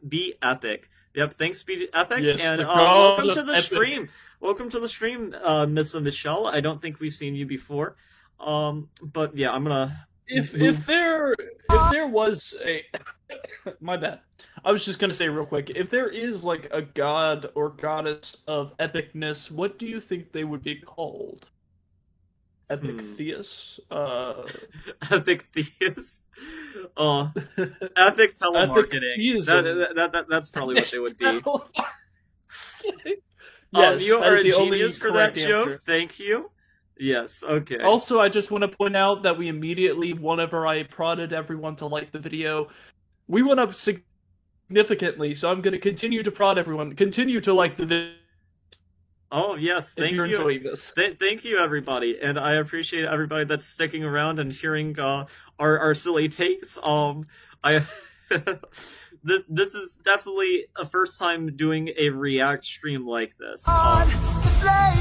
Be epic. Yep, thanks be epic, Yes, and the god welcome to of the epic. stream. Welcome to the stream, Miss Michelle. I don't think we've seen you before. But yeah, I'm gonna... If there was a my bad. I was just gonna say real quick, if there is like a god or goddess of epicness, what do you think they would be called? Epic Theus? Epic Theus? Epic telemarketing. Theism. That's probably what they would be. Yes, you that are is a the only genius for that correct joke. answer. Thank you. Yes, okay. Also, I just want to point out that we immediately, whenever I prodded everyone to like the video, we went up significantly, so I'm going to continue to prod everyone. Continue to like the video. Oh, yes, thank if you're you. enjoying this. Thank you, everybody, and I appreciate everybody that's sticking around and hearing our silly takes. This is definitely a first time doing a React stream like this.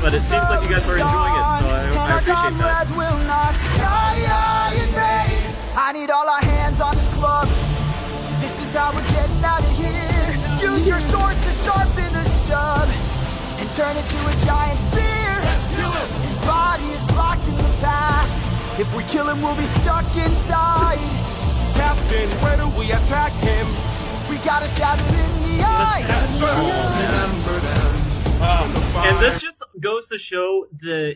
But it seems like you guys are enjoying it, so I appreciate that. Will not die in vain. I need all our hands on this club. This is how we're getting out of here. Use your swords to sharpen the stub and turn it to a giant spear. Let's do it. His body is blocking the path. If we kill him, we'll be stuck inside. Captain, where do we attack him? We gotta stab him in the eye. Yes, sir. Remember them. And this just goes to show the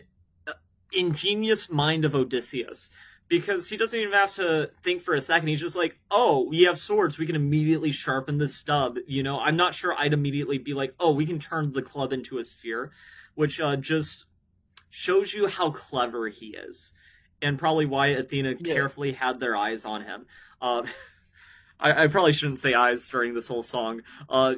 ingenious mind of Odysseus. because he doesn't even have to think for a second. He's just like, oh, we have swords, we can immediately sharpen the stub, you know? I'm not sure I'd immediately be like, oh, we can turn the club into a sphere, which just shows you how clever he is, and probably why Athena carefully had their eyes on him. I probably shouldn't say eyes during this whole song.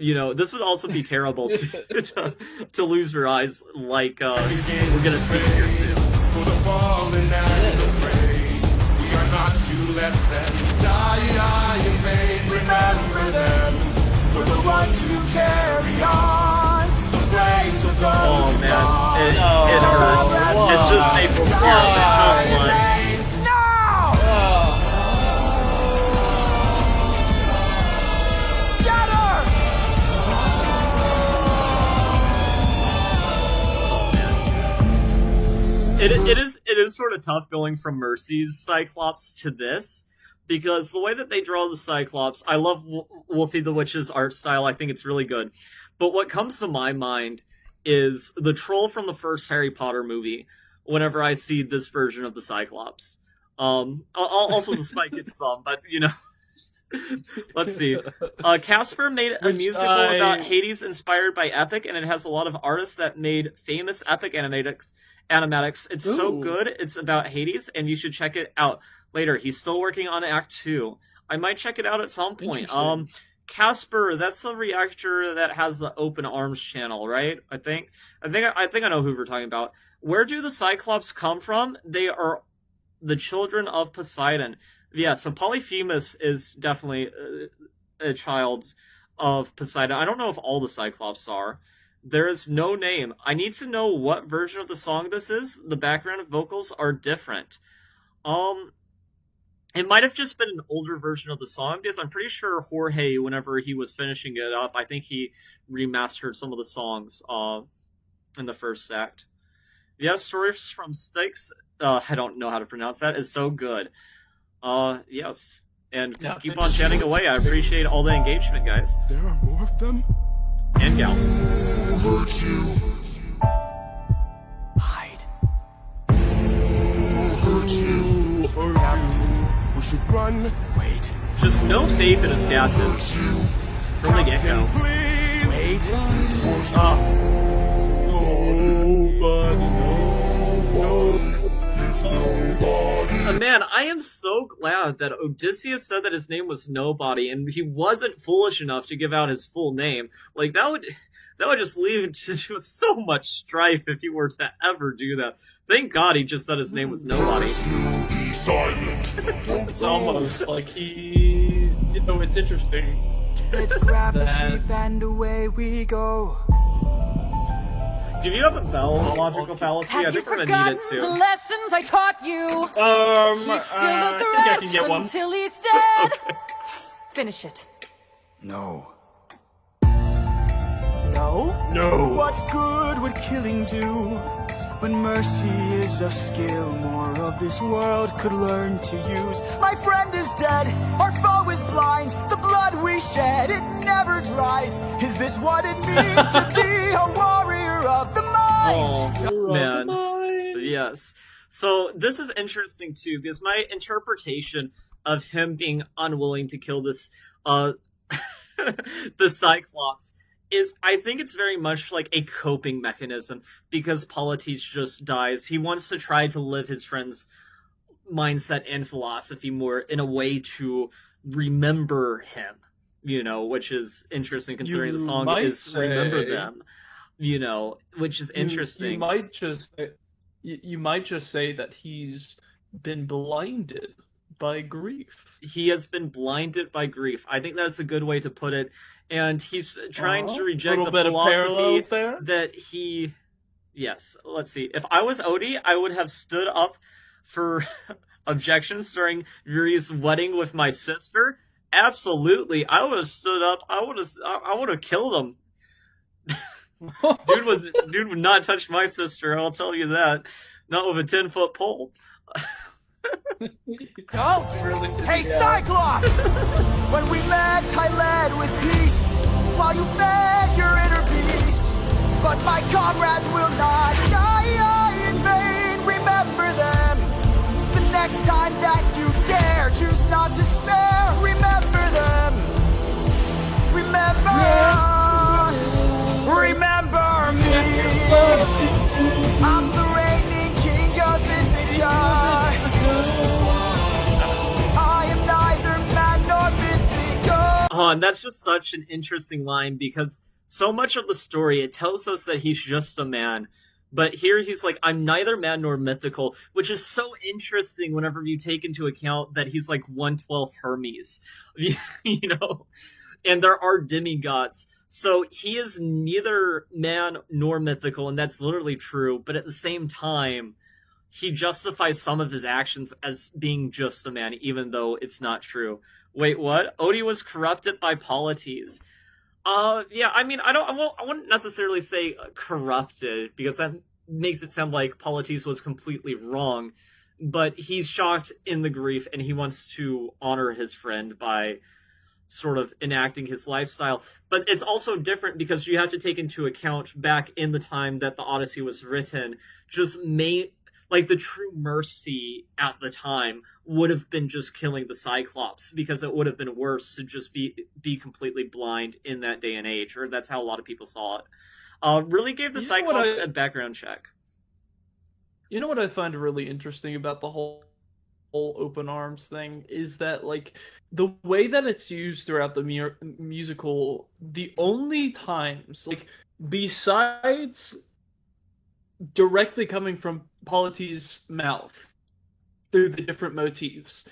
You know, this would also be terrible to lose your eyes, like we're gonna see here soon. For the fallen and the brave, we are not to let them die in vain. Remember them, we're the ones who carry on the flames of those Oh who man, it hurts. It's just maple syrup, it's not blood. It is sort of tough going from Mercy's Cyclops to this, because the way that they draw the Cyclops, I love Wolfie the Witch's art style. I think it's really good. But what comes to my mind is the troll from the first Harry Potter movie whenever I see this version of the Cyclops. Also the Spike Kids thumb, but you know. Let's see. Casper made a musical about Hades inspired by Epic, and it has a lot of artists that made famous Epic animatics. It's so good. It's about Hades, and you should check it out later. He's still working on Act 2. I might check it out at some point. Casper, that's the reactor that has the Open Arms channel, right? I think I know who we're talking about. Where do the Cyclops come from? They are the children of Poseidon. Yeah, so Polyphemus is definitely a child of Poseidon. I don't know if all the Cyclops are. There is no name. I need to know what version of the song this is. The background vocals are different. It might have just been an older version of the song, because I'm pretty sure Jorge, whenever he was finishing it up, I think he remastered some of the songs in the first act. Yes, Stories from Styx, I don't know how to pronounce that, is so good. Yes. And keep on chatting away. I appreciate all the engagement, guys. There are more of them? And gals. Hurt you. Hide. Hurt you. Captain, we should run. Wait. Just no faith in his captain from the get-go. Please. Wait. Man, I am so glad that Odysseus said that his name was Nobody, and he wasn't foolish enough to give out his full name. Like, that would just lead to so much strife if he were to ever do that. Thank God he just said his name was Nobody. It's almost like he... You know, it's interesting. Let's grab the sheep and away we go. Do you have a bell logical fallacy? I Have you think we're gonna need it forgotten the soon. lessons I taught you? He's still a I think I can threat get one. until he's dead. Finish it. No. No? No. What good would killing do when mercy is a skill more of this world could learn to use? My friend is dead, our foe is blind, the blood we shed, it never dries. Is this what it means to be a warrior of the mind? Oh, man. Yes. So this is interesting, too, because my interpretation of him being unwilling to kill this, the Cyclops, is I think it's very much like a coping mechanism, because Polites just dies. He wants to try to live his friend's mindset and philosophy more in a way to remember him, you know, which is interesting considering the song is Remember Them, you know, which is interesting. You might just say that he's been blinded by grief. He has been blinded by grief. I think that's a good way to put it. And he's trying to reject the philosophy that he... Yes, let's see. If I was Odie, I would have stood up for objections during Yuri's wedding with my sister. Absolutely. I would have stood up. I would have killed him. Dude would not touch my sister, I'll tell you that. Not with a 10-foot pole. Don't! Hey, Cyclops! When we met, I led with peace, while you fed your inner beast. But my comrades will not die in vain. Remember them the next time that and that's just such an interesting line because so much of the story, it tells us that he's just a man. But here he's like, I'm neither man nor mythical, which is so interesting whenever you take into account that he's like 1/12 Hermes, you know? And there are demigods. So he is neither man nor mythical, and that's literally true. But at the same time, he justifies some of his actions as being just a man, even though it's not true. Wait, what? Odie was corrupted by Polites. Yeah, I mean, I wouldn't necessarily say corrupted, because that makes it sound like Polites was completely wrong, but he's shocked in the grief, and he wants to honor his friend by sort of enacting his lifestyle. But it's also different because you have to take into account back in the time that the Odyssey was written, like the true mercy at the time would have been just killing the Cyclops, because it would have been worse to just be completely blind in that day and age, or that's how a lot of people saw it. Really gave the Cyclops a background check. You know what I find really interesting about the whole open arms thing is that, like, the way that it's used throughout the musical, the only times, like, besides directly coming from Polites' mouth through the different motifs,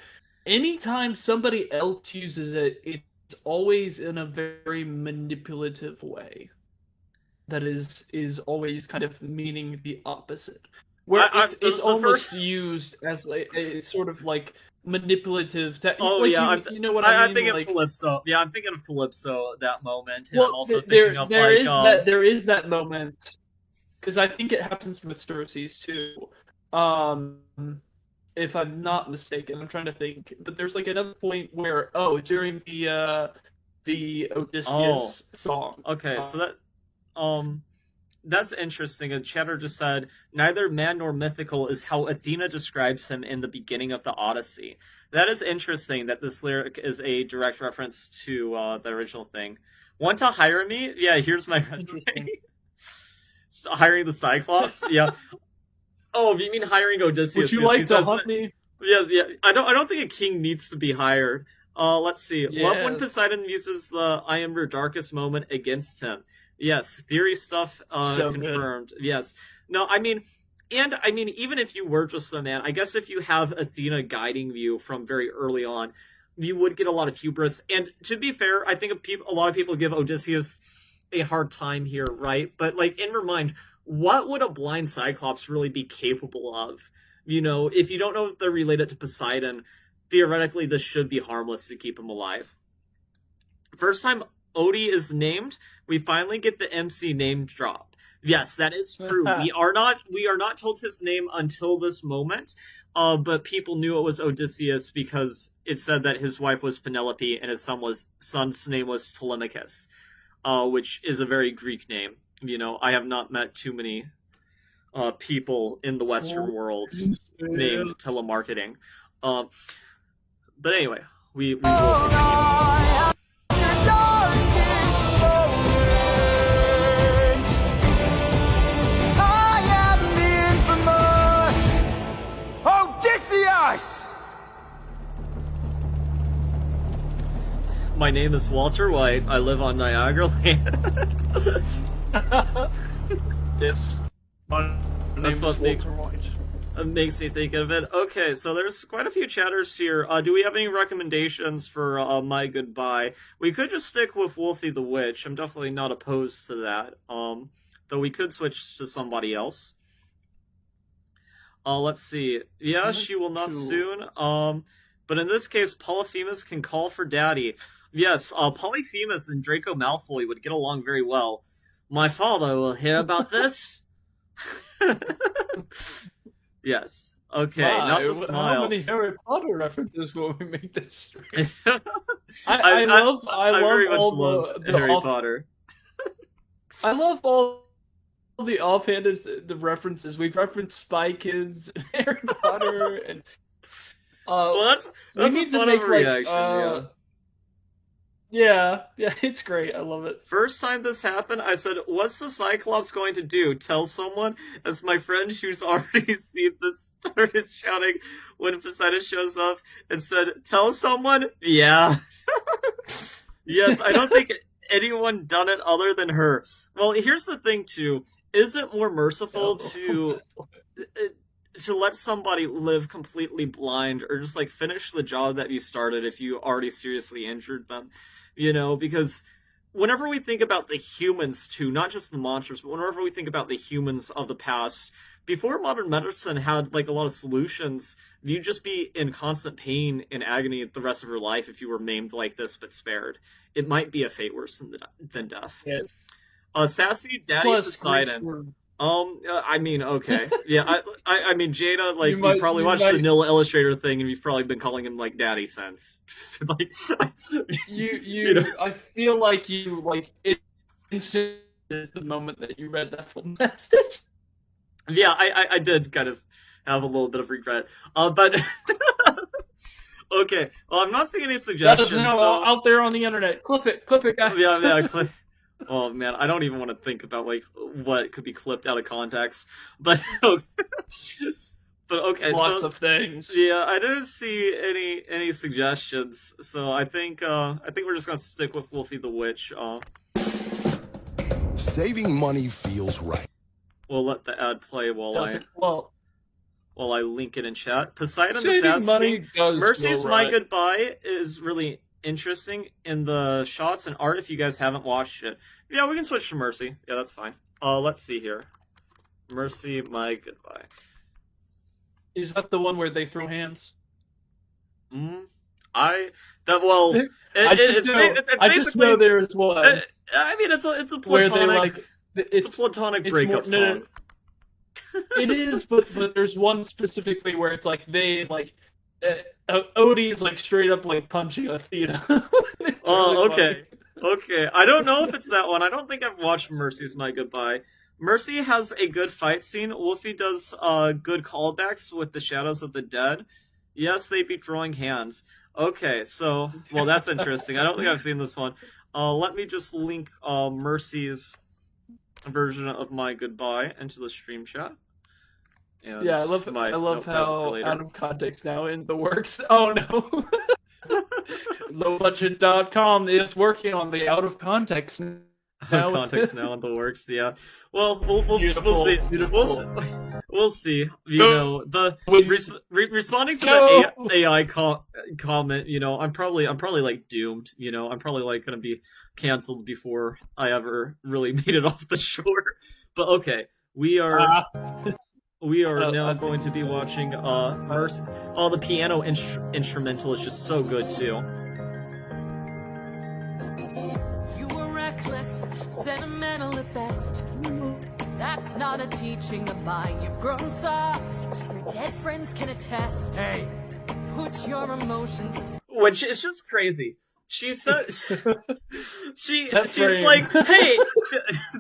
anytime somebody else uses it, it's always in a very manipulative way that is always kind of meaning the opposite, where it's almost used as a sort of like manipulative you know what I mean? I think like, of Calypso. Yeah, I'm thinking of Calypso at that moment, and well, I'm also thinking of there is that moment, because I think it happens with Circes too, if I'm not mistaken. I'm trying to think, but there's like another point where during the Odysseus song. Okay, so that that's interesting. And Chatter just said, neither man nor mythical is how Athena describes him in the beginning of the Odyssey. That is interesting that this lyric is a direct reference to the original thing. Want to hire me? Yeah, here's my resume. So, hiring the Cyclops? Yeah. Oh, if you mean hiring Odysseus. Would you like to hunt me? Yeah. I don't think a king needs to be hired. Let's see. Yes. Love when Poseidon uses the I am your darkest moment against him. Yes, theory stuff so confirmed. Good. Yes. No, I mean, even if you were just a man, I guess if you have Athena guiding you from very early on, you would get a lot of hubris. And to be fair, I think a lot of people give Odysseus a hard time here, right? But, like, in your mind, what would a blind Cyclops really be capable of? You know, if you don't know if they're related to Poseidon, theoretically this should be harmless to keep him alive. First time Odie is named, we finally get the MC name drop. Yes, that is true. We are not told his name until this moment, but people knew it was Odysseus because it said that his wife was Penelope and his son's name was Telemachus, which is a very Greek name. You know, I have not met too many people in the Western world named telemarketing. But anyway, we will continue. My name is Walter White. I live on Niagara Land. Yes. That's what makes me think of it. Okay, so there's quite a few chatters here. Do we have any recommendations for My Goodbye? We could just stick with Wolfie the Witch. I'm definitely not opposed to that. Though we could switch to somebody else. Let's see. Yeah, she will not soon. But in this case, Polyphemus can call for daddy. Yes, Polyphemus and Draco Malfoy would get along very well. My father will hear about this. Yes. Okay, not the smile. How many Harry Potter references will we make this stream? I love Harry Potter. I love all the offhanded references. We've referenced Spy Kids and Harry Potter, and well, that's a fun overreaction. Yeah, it's great. I love it. First time this happened, I said, what's the Cyclops going to do? Tell someone? As my friend who's already seen this started shouting when Poseidon shows up and said, tell someone? Yeah. Yes, I don't think anyone done it other than her. Well, here's the thing too. Is it more merciful to let somebody live completely blind or just like finish the job that you started if you already seriously injured them? Because whenever we think about the humans too, not just the monsters, but whenever we think about the humans of the past, before modern medicine had like a lot of solutions, you'd just be in constant pain and agony the rest of your life if you were maimed like this but spared. It might be a fate worse than death. Yes. Sassy Daddy Plus, Poseidon. I mean, okay, yeah. I mean, Jada, like, You might- you probably you watched might- the Nil Illustrator thing, and you've probably been calling him like Daddy since. Like, I feel like you like instincted the moment that you read that full message. Yeah, I did kind of have a little bit of regret. But okay. Well, I'm not seeing any That suggestions. is now so... out there on the internet. Clip it, guys. Yeah. Oh man, I don't even want to think about like what could be clipped out of context. But okay. But okay, Lots of things. Yeah, I didn't see any suggestions, so I think we're just gonna stick with Wolfie the Witch. Saving money feels right. We'll let the ad play while I link it in chat. Poseidon the saving Sass money King. does Mercy's feel My right. Goodbye is really interesting in the shots and art if you guys haven't watched it. Yeah, we can switch to Mercy. Yeah, that's fine. Let's see here. Mercy My Goodbye. Is that the one where they throw hands? I just know there's one. I mean, it's a where platonic. they It's a platonic breakup song. It is, but there's one specifically where it's like they like Odie is like straight up like punching Athena. Oh, okay. Okay. I don't know if it's that one. I don't think I've watched Mercy's My Goodbye. Mercy has a good fight scene. Wolfie does good callbacks with the Shadows of the Dead. Yes, they be drawing hands. Okay, so well that's interesting. I don't think I've seen this one. Let me just link Mercy's version of My Goodbye into the stream chat. And yeah, I love notepad for how later. out of context now in the works. Oh no. Lowbudget.com is working on the out of context now. Context now in the works. Yeah. Well, we'll Beautiful, see. beautiful. We'll see. The Wait. responding to No. the AI comment. I'm probably like doomed. I'm probably like gonna be canceled before I ever really made it off the shore. But okay, we are now going to be watching Mercy. Oh, the piano instrumental is just so good too. You were reckless, sentimental at best. That's not a teaching of mine. You've grown soft. Your dead friends can attest. Hey, Put your emotions aside. Which is just crazy. She says she's frame. like, hey,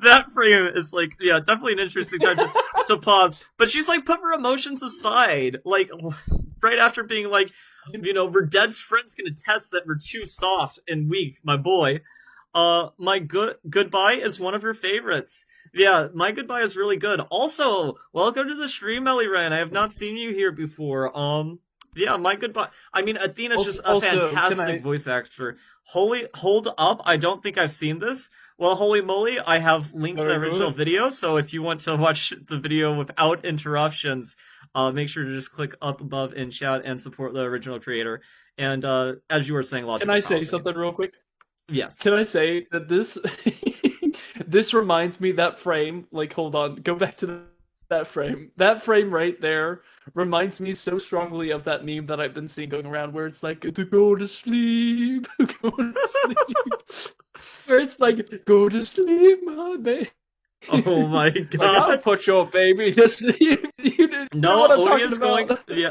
that frame is like, yeah, definitely an interesting time to pause. But she's like, put her emotions aside, like right after being like, Verded's friends can attest that we're too soft and weak, my boy. My Goodbye is one of her favorites. Yeah, My Goodbye is really good. Also, welcome to the stream, Ellie Ryan. I have not seen you here before. Yeah, My Goodbye. I mean, Athena's just a fantastic voice actor. Hold Up. I don't think I've seen this. Well, holy moly, I have linked the original video. So if you want to watch the video without interruptions, make sure to just click up above in chat and support the original creator. And as you were saying, Can I say something real quick? Yes. Can I say that this this reminds me, that frame, like, hold on, go back to that frame. That frame right there reminds me so strongly of that meme that I've been seeing going around where it's like, to go to sleep, go to sleep. Where it's like, go to sleep, my baby. Oh my Like, god. I'll put your baby to sleep. You know what I'm talking Odia's about. going. Yeah,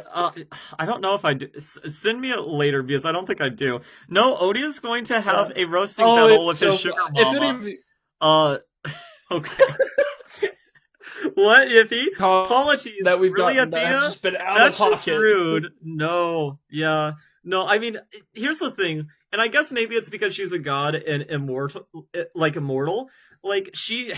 I don't know if I do. Send me it later because I don't think I do. No, Odia's going to have a roasting battle with his sugar mama. Okay. What, Iffy? Apologies. That we've really, gotten that Athena? have just been out That's of just pocket. rude. No, yeah. No, I mean, here's the thing, and I guess maybe it's because she's a god and immortal. Like, she...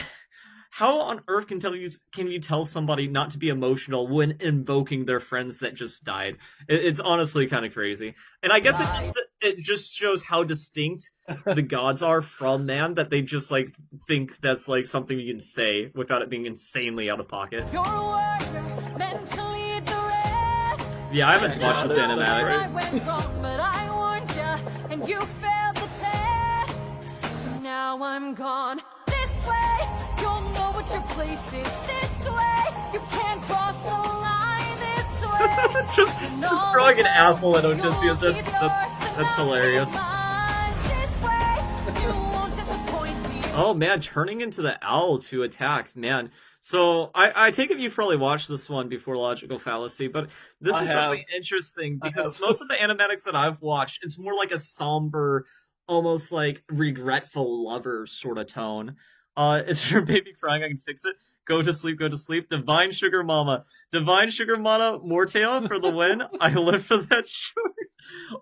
how on earth can you tell somebody not to be emotional when invoking their friends that just died? It's honestly kind of crazy. And I guess it just shows how distinct the gods are from man, that they just like think that's like something you can say without it being insanely out of pocket. You're a warrior, meant to lead the rest. Yeah, I haven't watched this that's animatic. right. I went wrong, but I warned you, and you failed the test. So now I'm gone. This way, you'll know what your place is. This way, you can't cross the line. This way, just throwing an apple at Odysseus, that's hilarious. This way, you won't disappoint me. Oh man, turning into the owl to attack, man. So I take it you've probably watched this one before Logical Fallacy, but this I is have. something interesting because have. most of the animatics that I've watched, it's more like a somber, almost like regretful lover sort of tone. Is your baby crying? I can fix it. Go to sleep, go to sleep. Divine Sugar Mama. Divine Sugar Mama Mortea for the win. I live for that short.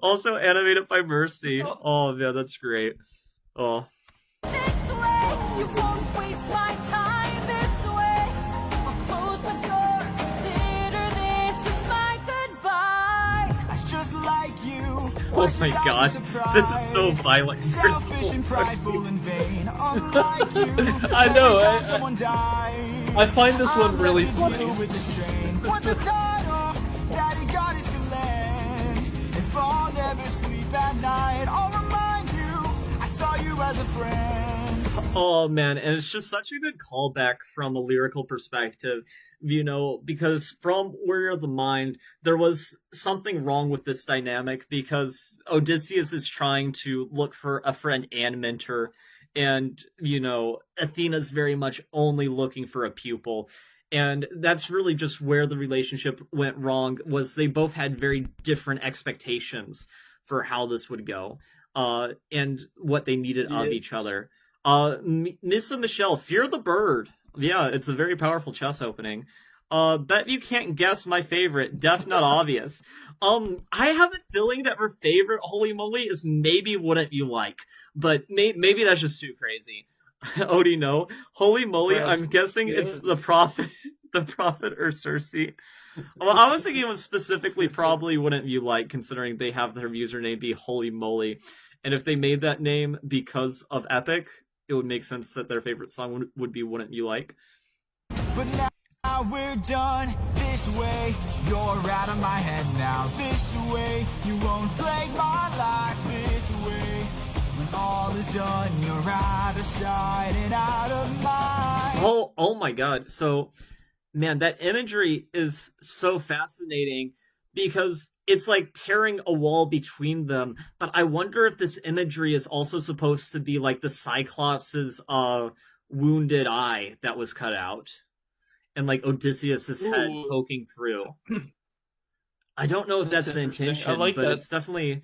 Also animated by Mercy. Oh man, that's great. Oh. This way, you won't waste my time. This way, I'll close the door. Consider this as my goodbye. That's just like you. Oh my god, this is so violent. Selfish and prideful and vain, unlike you. I know, Every time I- someone dies, I find this one I'll really let you deal funny. with the strain. What's the title? Daddy got his Glenn. If I'll never sleep at night, I'll remind you I saw you as a friend. Oh man, and it's just such a good callback from a lyrical perspective, you know, because from Warrior of the Mind, there was something wrong with this dynamic because Odysseus is trying to look for a friend and mentor, and, you know, Athena's very much only looking for a pupil. And that's really just where the relationship went wrong, was they both had very different expectations for how this would go, and what they needed of each other. Miss Michelle, Fear the Bird. Yeah, it's a very powerful chess opening. Bet you can't guess my favorite, Def Not Obvious. I have a feeling that her favorite Holy Moly is maybe Wouldn't You Like, but maybe that's just too crazy. Odie, no. Holy Moly, Perhaps, I'm guessing yeah. it's the Prophet, the Prophet or Cersei. Well, I was thinking it was specifically probably Wouldn't You Like, considering they have their username be Holy Moly. And if they made that name because of Epic, it would make sense that their favorite song would be Wouldn't You Like. But now we're done this way. You're out of my head now. This way, you won't plague my life. This way, when all is done, you're out of sight and out of mind. Oh my god. So, man, that imagery is so fascinating because it's like tearing a wall between them. But I wonder if this imagery is also supposed to be like the Cyclops' wounded eye that was cut out, and like Odysseus' head Ooh. poking through. I don't know if that's the interesting. I intention, like but that. it's definitely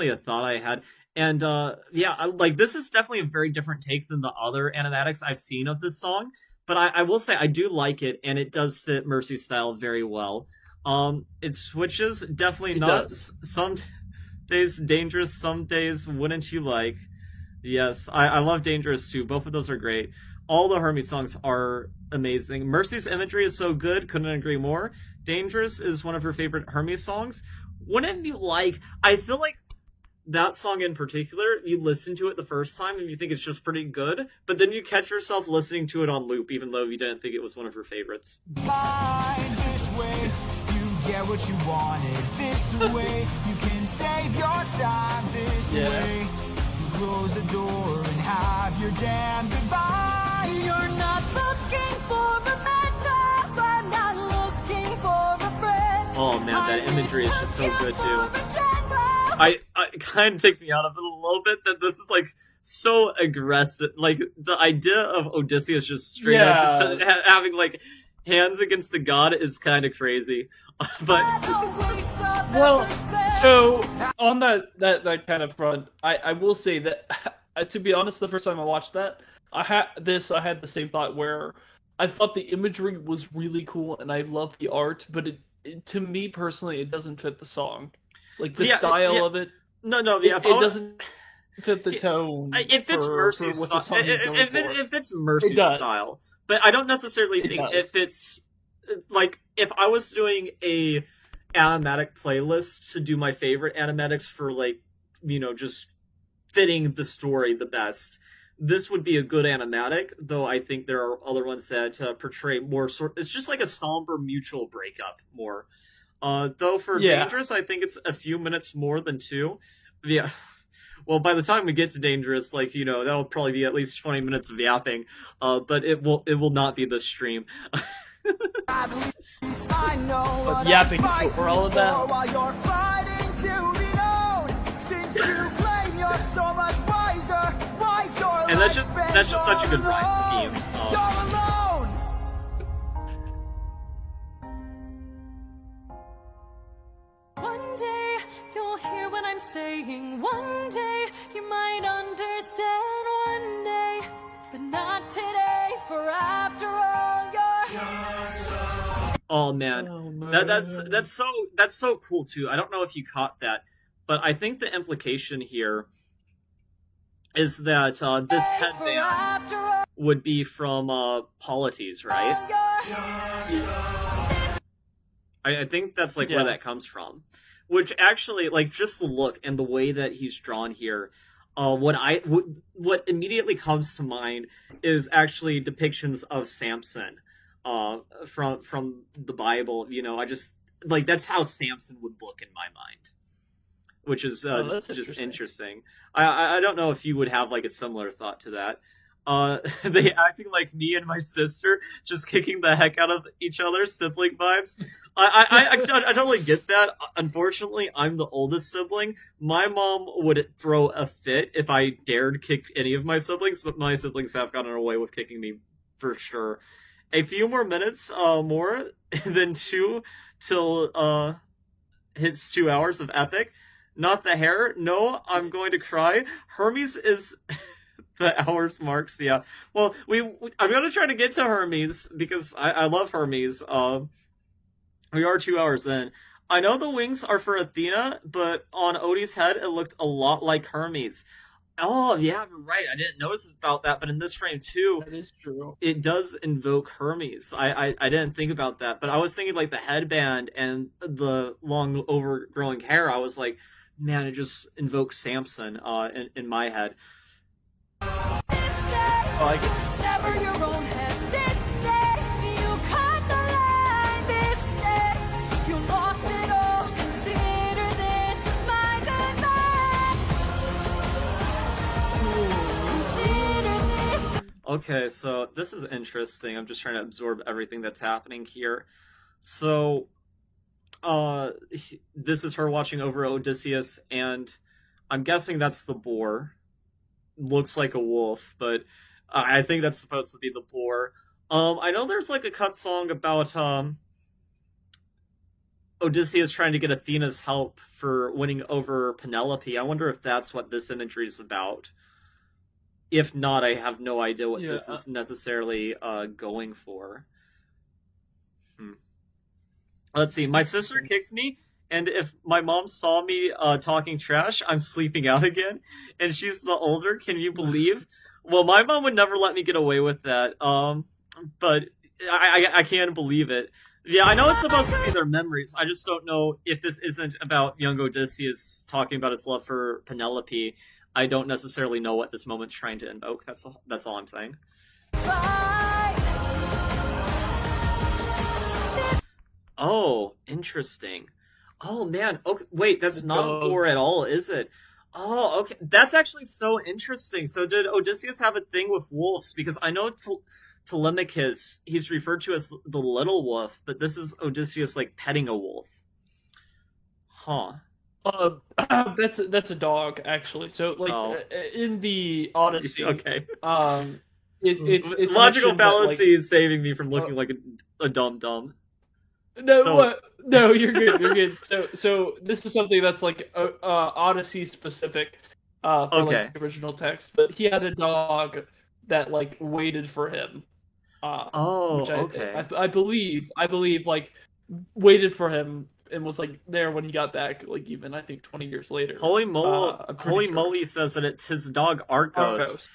a thought I had. And like this is definitely a very different take than the other animatics I've seen of this song. But I will say I do like it, and it does fit Mercy's style very well. It switches, definitely It not. does. Some days Dangerous, some days Wouldn't You Like. Yes, I love Dangerous too. Both of those are great. All the Hermes songs are amazing. Mercy's imagery is so good, couldn't agree more. Dangerous is one of her favorite Hermes songs. Wouldn't You Like, I feel like that song in particular, you listen to it the first time and you think it's just pretty good, but then you catch yourself listening to it on loop, even though you didn't think it was one of her favorites. Mind this way, you get what you wanted. This way, you can save your time. This Yeah. way, you close the door and have your damn goodbye. You're not looking for a mentor. I'm not looking for a friend. Oh, man, that imagery is just so I good, mistook too. you for a general. It kind of takes me out of it a little bit that this is like so aggressive. Like the idea of Odysseus just straight up having like hands against a god is kind of crazy. But Well, so on that kind of front, I will say that to be honest, the first time I watched that, I had the same thought where I thought the imagery was really cool and I love the art, but it to me personally, it doesn't fit the song. Like the style of it, it doesn't fit the tone. It fits for Mercy's what the style. song is going for. It fits Mercy's It does. style. but I don't necessarily It think does. if it's like if I was doing a animatic playlist to do my favorite animatics for like just fitting the story the best, this would be a good animatic. Though I think there are other ones that portray more it's just like a somber mutual breakup more. Though for Yeah. Dangerous, I think it's a few minutes more than 2. Yeah. Well, by the time we get to Dangerous, like that'll probably be at least 20 minutes of yapping. But it will not be this stream. At least I know But what yapping I'm is what we're all fighting about. for while you're fighting to be known. Since you claim you're so much wiser, why's your And that's life just such a good rhyme scheme. You're alone. One day you'll hear what I'm saying. One day you might understand. One day, but not today. For after all, you're. Oh man, Oh, man. that's so cool too. I don't know if you caught that, but I think the implication here is that this For headband after all, would be from Polites, right? I think that's like where Yeah. that comes from. Which actually, like, just the look and the way that he's drawn here, what immediately comes to mind is actually depictions of Samson, from the Bible. I just like that's how Samson would look in my mind, which is that's just interesting. interesting. I don't know if you would have like a similar thought to that. They acting like me and my sister, just kicking the heck out of each other, sibling vibes. I totally get that. Unfortunately, I'm the oldest sibling. My mom would throw a fit if I dared kick any of my siblings, but my siblings have gotten away with kicking me for sure. A few more minutes, more than 2 till hits 2 hours of epic. Not the hair. No, I'm going to cry. Hermes is the hours marks. Yeah. Well, I'm gonna try to get to Hermes because I love Hermes. We are 2 hours in. I know the wings are for Athena, but on Odie's head it looked a lot like Hermes. Oh yeah, right. I didn't notice about that, but in this frame too, That is true. it does invoke Hermes. I didn't think about that, but I was thinking like the headband and the long overgrowing hair. I was like, man, it just invokes Samson in my head. Like, sever your own head. This day you cut the line. This day you lost it all. Consider this as my goodbye. Consider this. Okay, so this is interesting. I'm just trying to absorb everything that's happening here. So, this is her watching over Odysseus, and I'm guessing that's the boar. Looks like a wolf, but I think that's supposed to be the boar. I know there's like a cut song about Odysseus trying to get Athena's help for winning over Penelope. I wonder if that's what this imagery is about. If not, I have no idea what this is necessarily going for. Let's see. My sister kicks me, and if my mom saw me talking trash, I'm sleeping out again. And she's the older. Can you believe? Well, my mom would never let me get away with that. But I can't believe it. Yeah, I know it's supposed to be their memories. I just don't know if this isn't about young Odysseus talking about his love for Penelope. I don't necessarily know what this moment's trying to invoke. That's all I'm saying. Oh, interesting. Oh man. Okay, wait, that's not boar at all, is it? Oh, okay. That's actually so interesting. So did Odysseus have a thing with wolves? Because I know Telemachus, he's referred to as the little wolf, but this is Odysseus like petting a wolf. Huh. that's a dog actually. So like in the Odyssey, Okay. it's Logical mentioned that, like, fallacy is saving me from looking like a dumb. No, So- what? No, you're good. You're good. So this is something that's like Odyssey specific for Okay. like the original text. But he had a dog that like waited for him. Oh, Which okay. I believe like waited for him and was like there when he got back. Like even I think 20 years later. Holy I'm pretty Holy sure. Moly says that it's his dog Argos.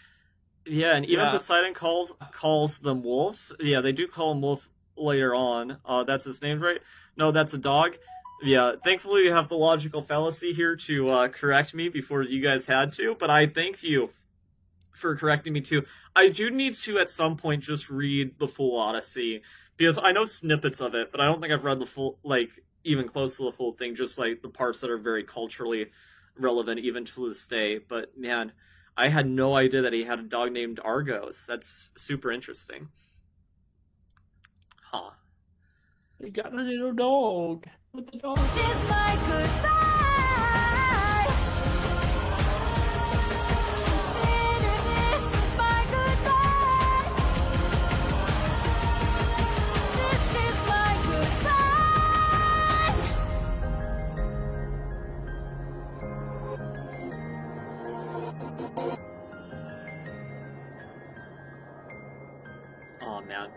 Yeah, and even Yeah. Poseidon calls them wolves. Yeah, they do call him wolf later on. That's his name, right? No, that's a dog. Yeah, thankfully you have the logical fallacy here to correct me before you guys had to, but I thank you for correcting me too. I do need to at some point just read the full Odyssey because I know snippets of it, but I don't think I've read the full, like, even close to the full thing, just like the parts that are very culturally relevant even to this day. But man, I had no idea that he had a dog named Argos. That's super interesting. Huh. You got a little dog. What the dog? This is my goodbye. Consider this is my goodbye. This is my goodbye. Oh man.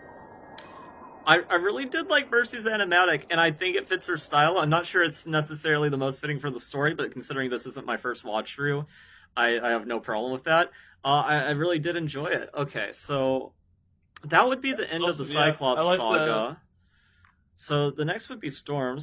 I really did like Mercy's animatic, and I think it fits her style. I'm not sure it's necessarily the most fitting for the story, but considering this isn't my first watch through, I have no problem with that. I really did enjoy it. Okay, so that would be the end of the Awesome, yeah. Cyclops I like Saga. So the next would be Storms.